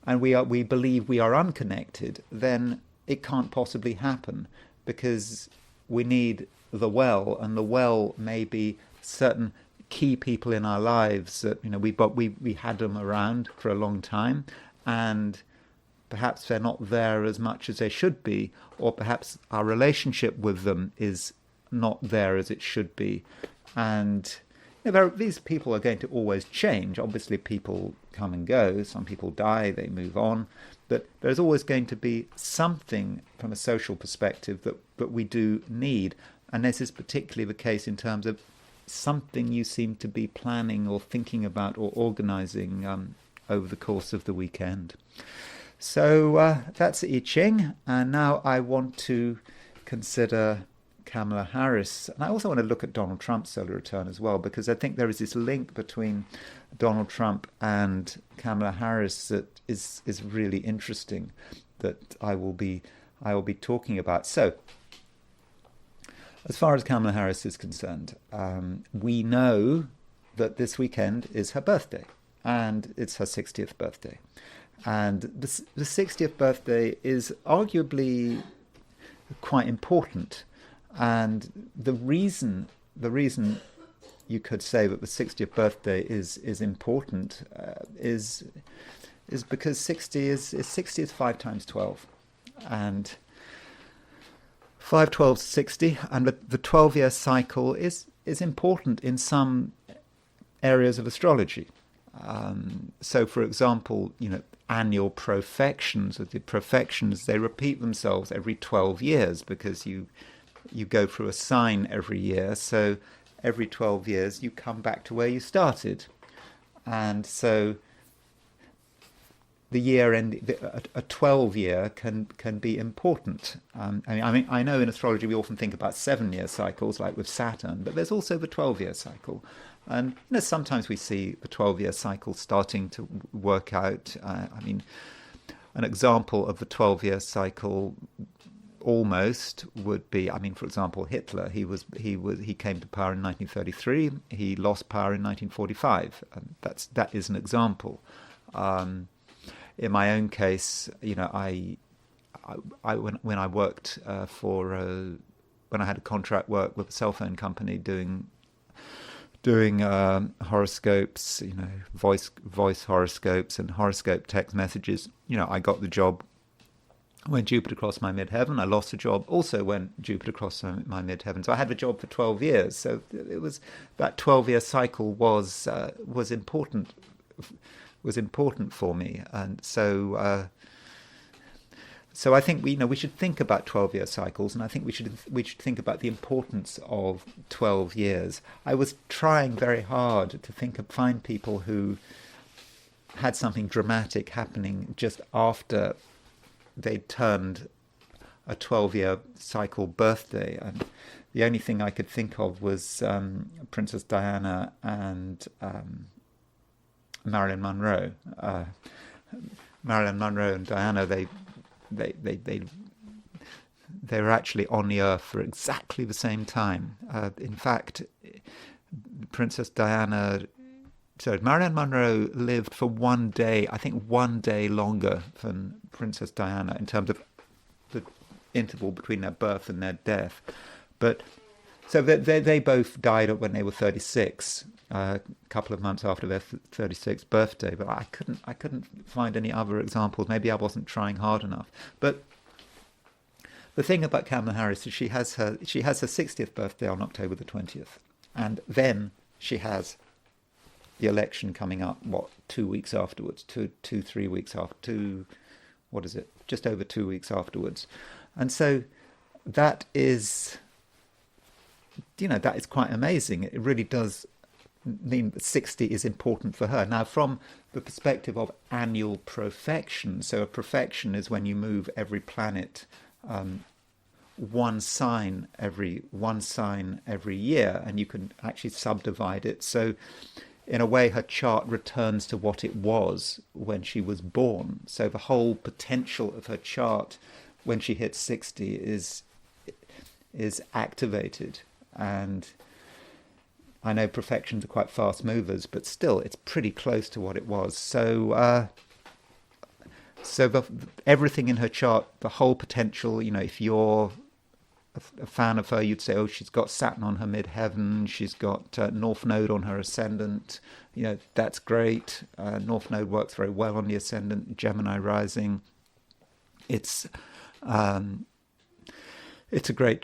believe we are unconnected, then it can't possibly happen, because we need the well, and the well may be certain key people in our lives that we had them around for a long time, and perhaps they're not there as much as they should be, or perhaps our relationship with them is not there as it should be. And these people are going to always change. Obviously, people come and go. Some people die, they move on. But there's always going to be something from a social perspective that we do need. And this is particularly the case in terms of something you seem to be planning or thinking about or organising over the course of the weekend. So that's I Ching, and now I want to consider Kamala Harris, and I also want to look at Donald Trump's solar return as well, because I think there is this link between Donald Trump and Kamala Harris that is really interesting, that I will be talking about. So, as far as Kamala Harris is concerned, we know that this weekend is her birthday, and it's her 60th birthday. And the 60th birthday is arguably quite important. And the reason you could say that the 60th birthday is important is because 60 is 5 times 12. And 5 12 is 60, and the 12-year cycle is important in some areas of astrology. So, for example, annual profections, they repeat themselves every 12 years because you go through a sign every year. So every 12 years you come back to where you started. And so the year end, a 12-year can be important. I know in astrology we often think about 7-year cycles, like with Saturn, but there's also the 12-year cycle. And sometimes we see the 12-year cycle starting to work out. An example of the 12-year cycle almost would be, for example, Hitler. He came to power in 1933. He lost power in 1945. And that is an example. In my own case, when I worked when I had a contract work with a cell phone company doing horoscopes, voice horoscopes and horoscope text messages. I got the job when Jupiter crossed my midheaven. I lost a job also when Jupiter crossed my midheaven. So I had a job for 12 years. So it was that 12-year cycle was important for me, and so I think we should think about 12-year cycles, and I think we should think about the importance of 12 years. I was trying very hard to find people who had something dramatic happening just after they turned a 12-year cycle birthday, and the only thing I could think of was Princess Diana and Marilyn Monroe. Marilyn Monroe and Diana, they were actually on the earth for exactly the same time. In fact, Princess Diana, so Marilyn Monroe lived for 1 day, I think 1 day longer than Princess Diana in terms of the interval between their birth and their death. But so they both died when they were 36, a couple of months after their 36th birthday. But I couldn't find any other examples. Maybe I wasn't trying hard enough. But the thing about Kamala Harris is she has her 60th birthday on October the 20th, and then she has the election coming up, 2 weeks afterwards, 3 weeks after, just over 2 weeks afterwards. And so that is quite amazing. It really does mean that 60 is important for her. Now, from the perspective of annual profection, so a profection is when you move every planet one sign every year, and you can actually subdivide it. So in a way, her chart returns to what it was when she was born. So the whole potential of her chart when she hits 60 is activated. And I know profections are quite fast movers, but still, it's pretty close to what it was. So everything in her chart, the whole potential, if you're a fan of her, you'd say, oh, she's got Saturn on her midheaven, she's got North Node on her ascendant. That's great. North Node works very well on the ascendant. Gemini rising. It's a great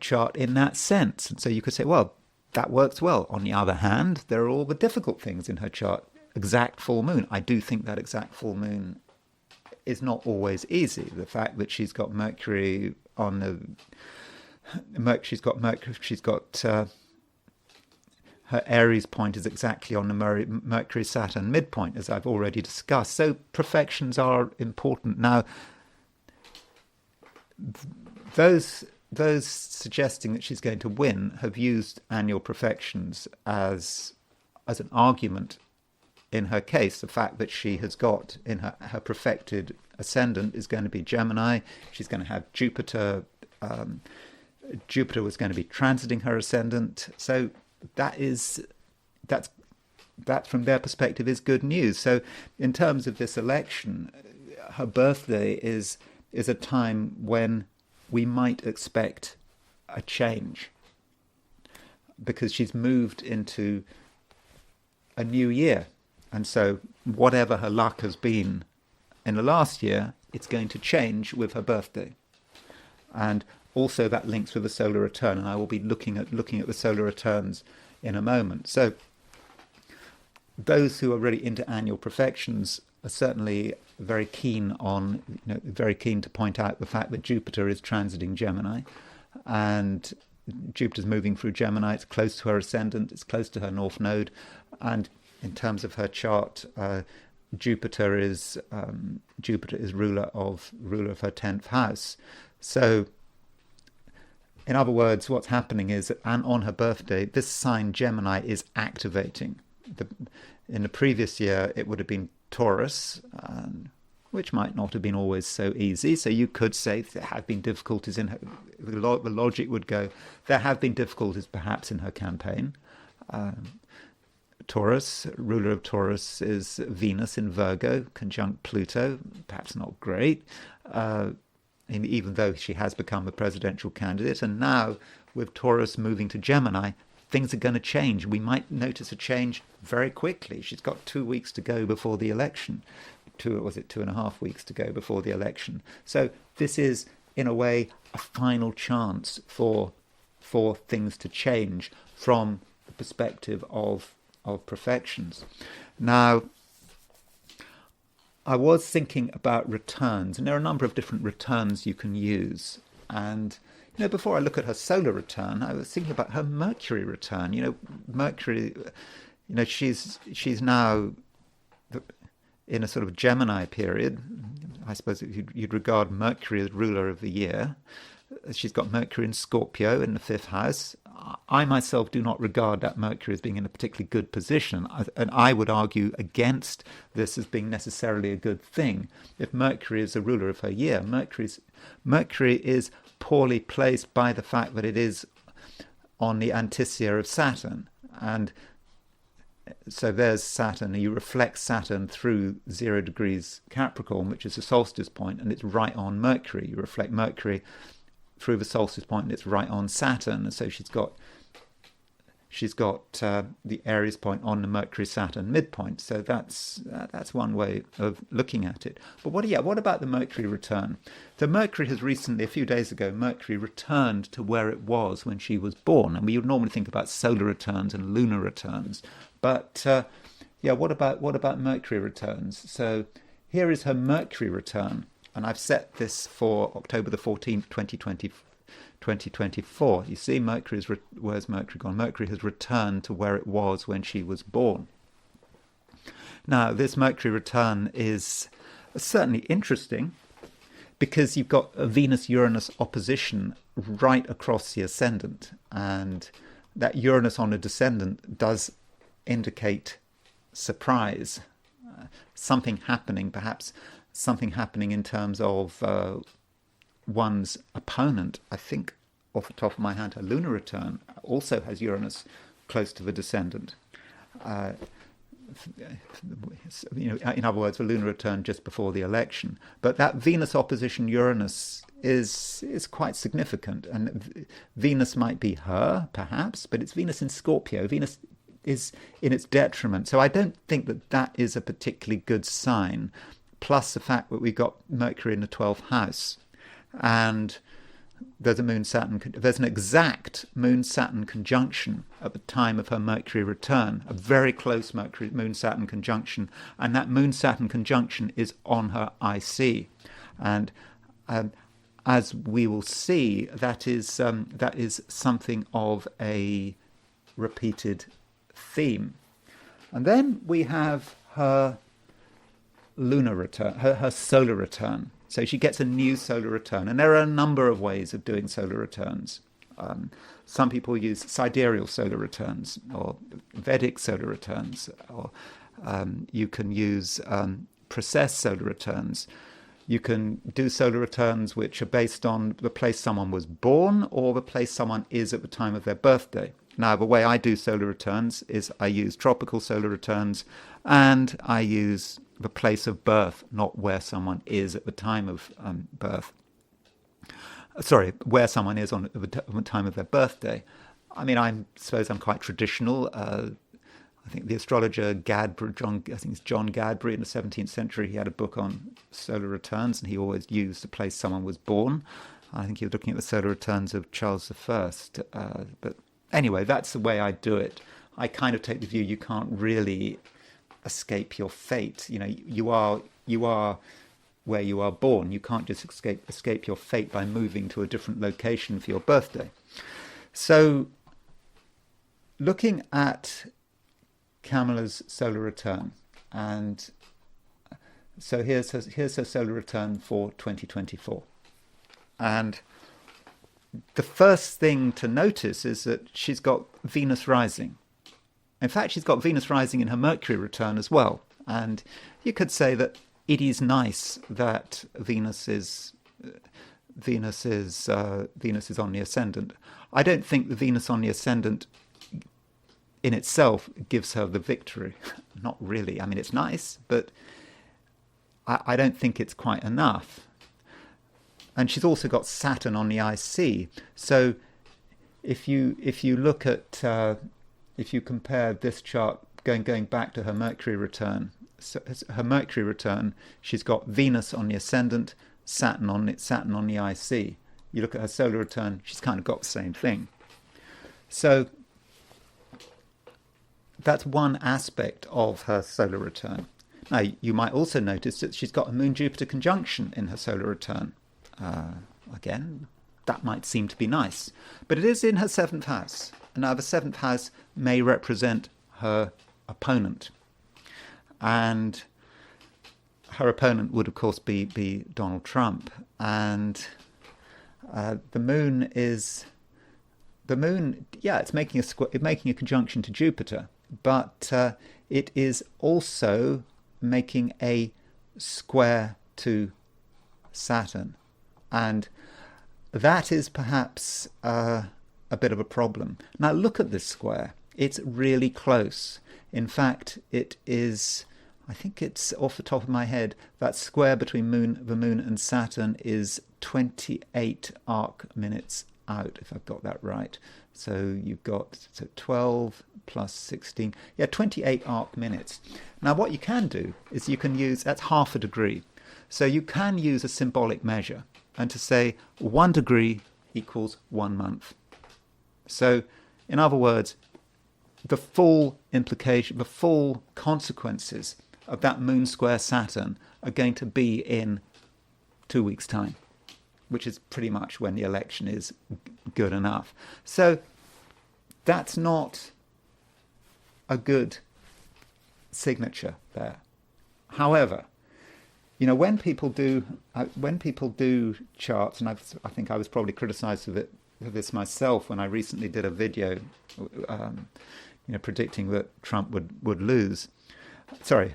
chart in that sense. And so you could say, well, that works well. On the other hand, there are all the difficult things in her chart. Exact full moon. I do think that exact full moon is not always easy. The fact that she's got Mercury on her Aries point is exactly on the Mercury-Saturn midpoint, as I've already discussed. So profections are important. Now, those suggesting that she's going to win have used annual profections as an argument in her case. The fact that she has got in her perfected ascendant is going to be Gemini. She's going to have Jupiter. Jupiter was going to be transiting her ascendant. So that from their perspective is good news. So in terms of this election, her birthday is a time when we might expect a change, because she's moved into a new year. And so whatever her luck has been in the last year, it's going to change with her birthday. And also that links with the solar return, and I will be looking at the solar returns in a moment. So those who are really into annual profections are certainly very keen to point out the fact that Jupiter is transiting Gemini, and Jupiter's moving through Gemini. It's close to her ascendant, it's close to her North Node, and in terms of her chart, Jupiter is ruler of her 10th house. So in other words, what's happening is that on her birthday, this sign Gemini is activating. In the previous year, it would have been Taurus, which might not have been always so easy. So you could say there have been difficulties in her. The logic would go, there have been difficulties perhaps in her campaign. Taurus, ruler of Taurus is Venus in Virgo, conjunct Pluto, perhaps not great, even though she has become a presidential candidate. And now, with Taurus moving to Gemini, things are going to change. We might notice a change very quickly. She's got 2 weeks to go before the election. 2.5 weeks to go before the election. So this is, in a way, a final chance for things to change from the perspective of profections. Now, I was thinking about returns, and there are a number of different returns you can use. And before I look at her solar return, I was thinking about her Mercury return. Mercury, she's now in a sort of Gemini period. I suppose you'd regard Mercury as ruler of the year. She's got Mercury in Scorpio in the 5th house. I myself do not regard that Mercury as being in a particularly good position, and I would argue against this as being necessarily a good thing. If Mercury is the ruler of her year, Mercury is poorly placed by the fact that it is on the antisia of Saturn, and so there's Saturn, and you reflect Saturn through 0 degrees Capricorn, which is the solstice point, and it's right on Mercury. You reflect Mercury through the solstice point, and it's right on Saturn, and so she's got the Aries point on the Mercury-Saturn midpoint. So that's one way of looking at it. But what about the Mercury return? So Mercury has recently, a few days ago, Mercury returned to where it was when she was born, and we would normally think about solar returns and lunar returns. But what about Mercury returns? So here is her Mercury return, and I've set this for October the 14th, 2024. You see, where's Mercury gone? Mercury has returned to where it was when she was born. Now, this Mercury return is certainly interesting because you've got a Venus-Uranus opposition right across the ascendant, and that Uranus on a descendant does indicate surprise, something happening, perhaps something happening in terms of one's opponent. I think off the top of my hand, her lunar return also has Uranus close to the descendant. In other words, the lunar return just before the election. But that Venus opposition Uranus is quite significant, and Venus might be her, perhaps, but it's Venus in Scorpio. Venus is in its detriment. So I don't think that is a particularly good sign, plus the fact that we've got Mercury in the 12th house, and there's an exact Moon-Saturn conjunction at the time of her Mercury return, a very close Moon-Saturn conjunction, and that Moon-Saturn conjunction is on her IC. And as we will see, that is something of a repeated theme. And then we have her lunar return, her solar return. So she gets a new solar return, and there are a number of ways of doing solar returns. Some people use sidereal solar returns or Vedic solar returns, or you can use precessed solar returns. You can do solar returns which are based on the place someone was born or the place someone is at the time of their birthday. Now, the way I do solar returns is I use tropical solar returns, and I use the place of birth, not where someone is at the time of birth. Sorry, where someone is on the time of their birthday. I mean, I suppose I'm quite traditional. I think the astrologer John Gadbury in the 17th century, he had a book on solar returns, and he always used the place someone was born. I think he was looking at the solar returns of Charles I. But anyway, that's the way I do it. I kind of take the view you can't really escape your fate. You are where you are born. You can't just escape your fate by moving to a different location for your birthday. So, looking at Kamala's solar return, and so here's her solar return for 2024, and the first thing to notice is that she's got Venus rising. In fact, she's got Venus rising in her Mercury return as well. And you could say that it is nice that Venus is on the ascendant. I don't think the Venus on the ascendant in itself gives her the victory. Not really. I mean, it's nice, but I don't think it's quite enough. And she's also got Saturn on the IC. So if you look at if you compare this chart going back to her Mercury return her Mercury return, she's got Venus on the ascendant, Saturn on the IC. You look at her solar return, she's kind of got the same thing. So that's one aspect of her solar return. Now, you might also notice that she's got a Moon-Jupiter conjunction in her solar return. Again, that might seem to be nice. But it is in her 7th house. And now the 7th house may represent her opponent. And her opponent would, of course, be Donald Trump. And the moon, yeah, it's making a conjunction to Jupiter. But it is also making a square to Saturn. And that is perhaps a bit of a problem. Now look at this square. It's really close. In fact, it is, I think it's off the top of my head, that square between the moon and Saturn is 28 arc minutes out, if I've got that right. So you've got 12 plus 16, 28 arc minutes. Now what you can do is you can use, that's half a degree. So you can use a symbolic measure and to say 1 degree equals 1 month. So in other words, the full implication, the full consequences of that moon square Saturn are going to be in 2 weeks' time, which is pretty much when the election is good enough. So that's not a good signature there. However, you know, when people do charts, and I think I was probably criticised for this myself when I recently did a video, predicting that Trump would lose. Sorry,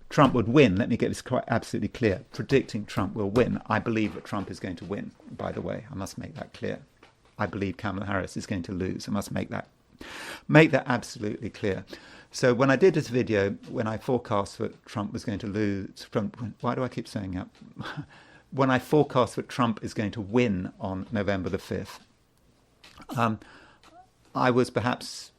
Trump would win. Let me get this quite absolutely clear. Predicting Trump will win. I believe that Trump is going to win, by the way. I must make that clear. I believe Kamala Harris is going to lose. I must make that absolutely clear. So when I did this video, when I forecast that Trump was going to lose, why do I keep saying that? When I forecast that Trump is going to win on November the 5th, I was perhaps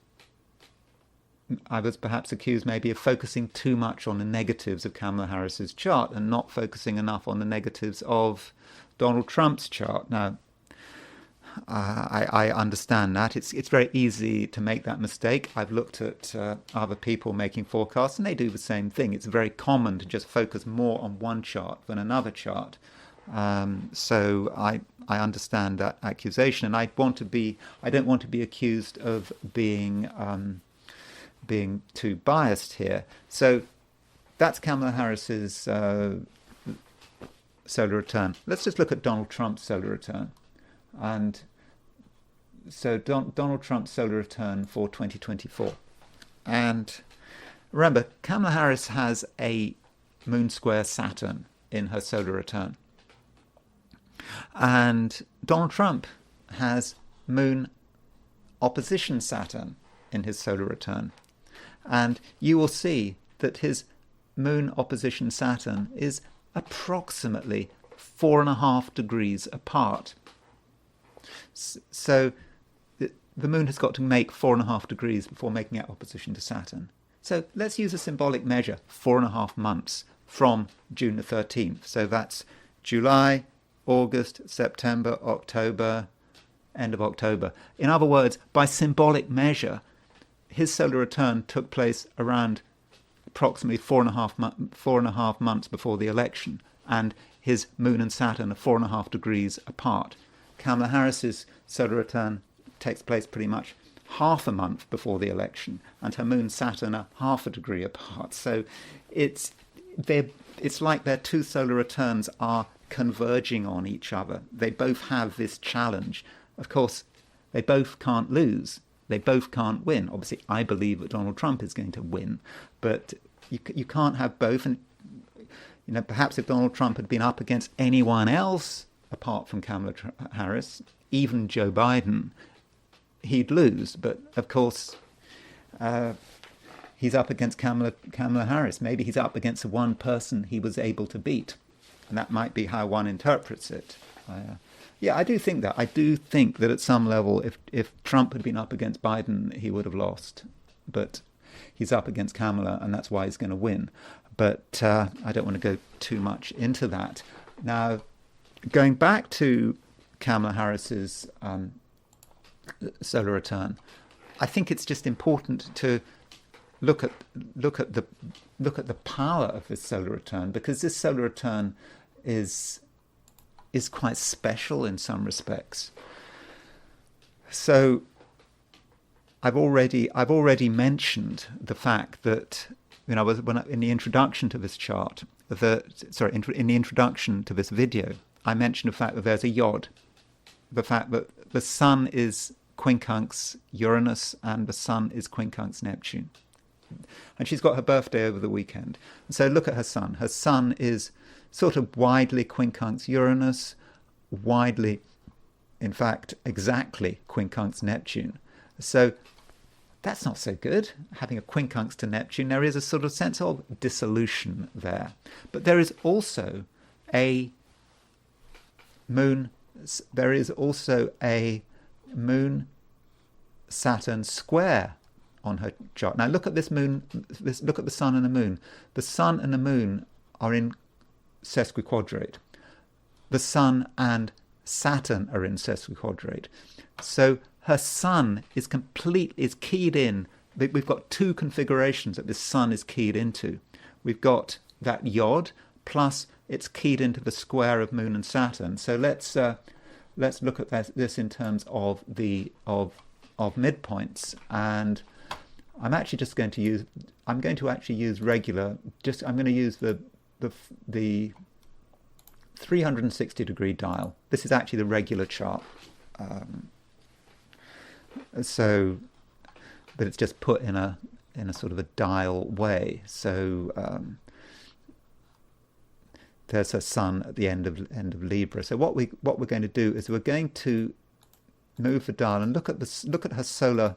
accused maybe of focusing too much on the negatives of Kamala Harris's chart and not focusing enough on the negatives of Donald Trump's chart. Now, I understand that. It's very easy to make that mistake. I've looked at other people making forecasts, and they do the same thing. It's very common to just focus more on one chart than another chart. So I understand that accusation, and I don't want to be accused of being too biased here. So that's Kamala Harris's solar return. Let's just look at Donald Trump's solar return. And so Donald Trump's solar return for 2024. And remember, Kamala Harris has a moon square Saturn in her solar return. And Donald Trump has moon opposition Saturn in his solar return. And you will see that his moon opposition Saturn is approximately 4.5 degrees apart. So the moon has got to make 4.5 degrees before making that opposition to Saturn. So let's use a symbolic measure, 4.5 months from June the 13th. So that's July, August, September, October, end of October. In other words, by symbolic measure, his solar return took place around approximately 4.5 months before the election, and his moon and Saturn are 4.5 degrees apart. Kamala Harris's solar return takes place pretty much half a month before the election, and her moon and Saturn are 0.5 degree apart. So it's like their two solar returns are converging on each other. They both have this challenge. Of course, they both can't lose. They both can't win. Obviously, I believe that Donald Trump is going to win, but you can't have both. And perhaps if Donald Trump had been up against anyone else apart from Kamala Harris, even Joe Biden, he'd lose. But of course, he's up against Kamala Harris. Maybe he's up against the one person he was able to beat, and that might be how one interprets it. I do think that. I do think that at some level, if Trump had been up against Biden, he would have lost. But he's up against Kamala, and that's why he's going to win. but I don't want to go too much into that. Now, going back to Kamala Harris's solar return, I think it's just important to look at the power of this solar return, because this solar return is quite special in some respects. So I've already mentioned the fact that, in the introduction to this chart, in the introduction to this video, I mentioned the fact that there's a yod, the fact that the Sun is quincunx Uranus and the Sun is quincunx Neptune. And she's got her birthday over the weekend. So look at her Sun. Her Sun is sort of widely quincunx Uranus, widely, in fact, exactly quincunx Neptune. So that's not so good, having a quincunx to Neptune. There is a sort of sense of dissolution there. But there is also a moon, Saturn square on her chart. Now look at this moon, look at the Sun and the moon. The Sun and the moon are in sesquiquadrate. The Sun and Saturn are in sesquiquadrate. So her Sun is keyed in. We've got two configurations that this Sun is keyed into. We've got that yod, plus it's keyed into the square of Moon and Saturn. So let's look at this in terms of midpoints. And I'm actually just going to use. I'm going to actually use regular. I'm going to use the 360-degree dial. This is actually the regular chart. So that it's just put in a sort of a dial way. So there's her Sun at the end of Libra. So what we're going to do is we're going to move the dial and look at her solar,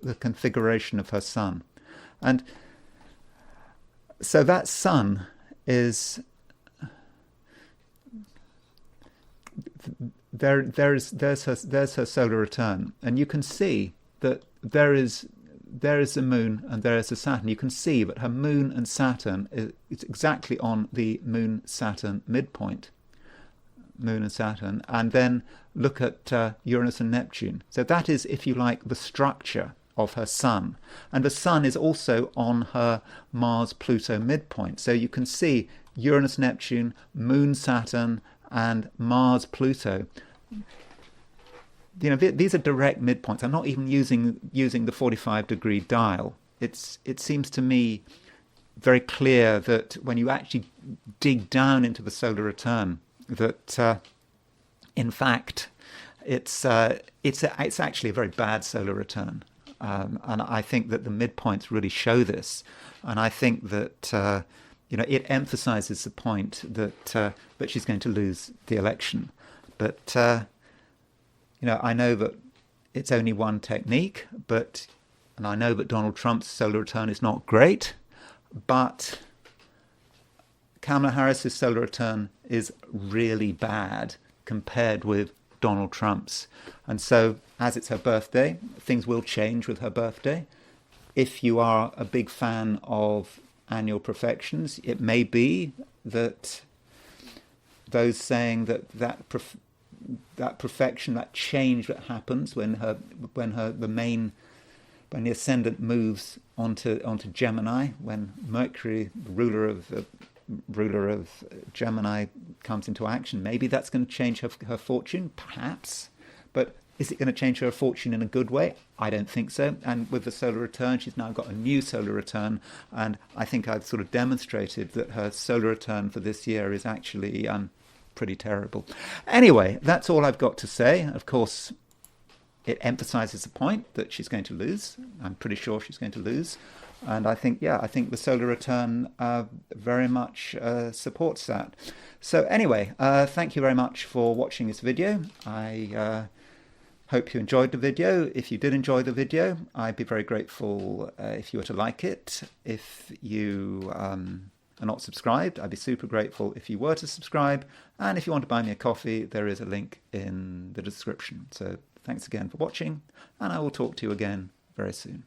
the configuration of her Sun, and so that Sun is there's her solar return, and you can see that there is the Moon and there is the Saturn. You can see that her Moon and Saturn is exactly on the Moon-Saturn midpoint. Moon and Saturn, and then look at Uranus and Neptune. So that is, if you like, the structure of her Sun. And the Sun is also on her Mars-Pluto midpoint. So you can see Uranus, Neptune, Moon, Saturn, and Mars-Pluto. These are direct midpoints. I'm not even using the 45-degree dial. It seems to me very clear that when you actually dig down into the solar return, that in fact it's actually a very bad solar return, and I think that the midpoints really show this, and I think that it emphasizes the point that she's going to lose the election. But I know that it's only one technique, and I know that Donald Trump's solar return is not great, but Kamala Harris's solar return is really bad compared with Donald Trump's. And so, as it's her birthday, things will change with her birthday. If you are a big fan of annual profections, it may be that those saying that perfection, that change that happens when the ascendant moves onto Gemini, when Mercury, ruler of Gemini, comes into action, maybe that's going to change her fortune, perhaps. But is it going to change her fortune in a good way? I don't think so. And with the solar return, she's now got a new solar return, and I think I've sort of demonstrated that her solar return for this year is actually pretty terrible. Anyway, that's all I've got to say. Of course, it emphasizes the point that she's going to lose. I'm pretty sure she's going to lose. And I think the solar return very much supports that. So anyway, thank you very much for watching this video. I hope you enjoyed the video. If you did enjoy the video, I'd be very grateful if you were to like it. If you are not subscribed, I'd be super grateful if you were to subscribe. And if you want to buy me a coffee, there is a link in the description. So thanks again for watching, and I will talk to you again very soon.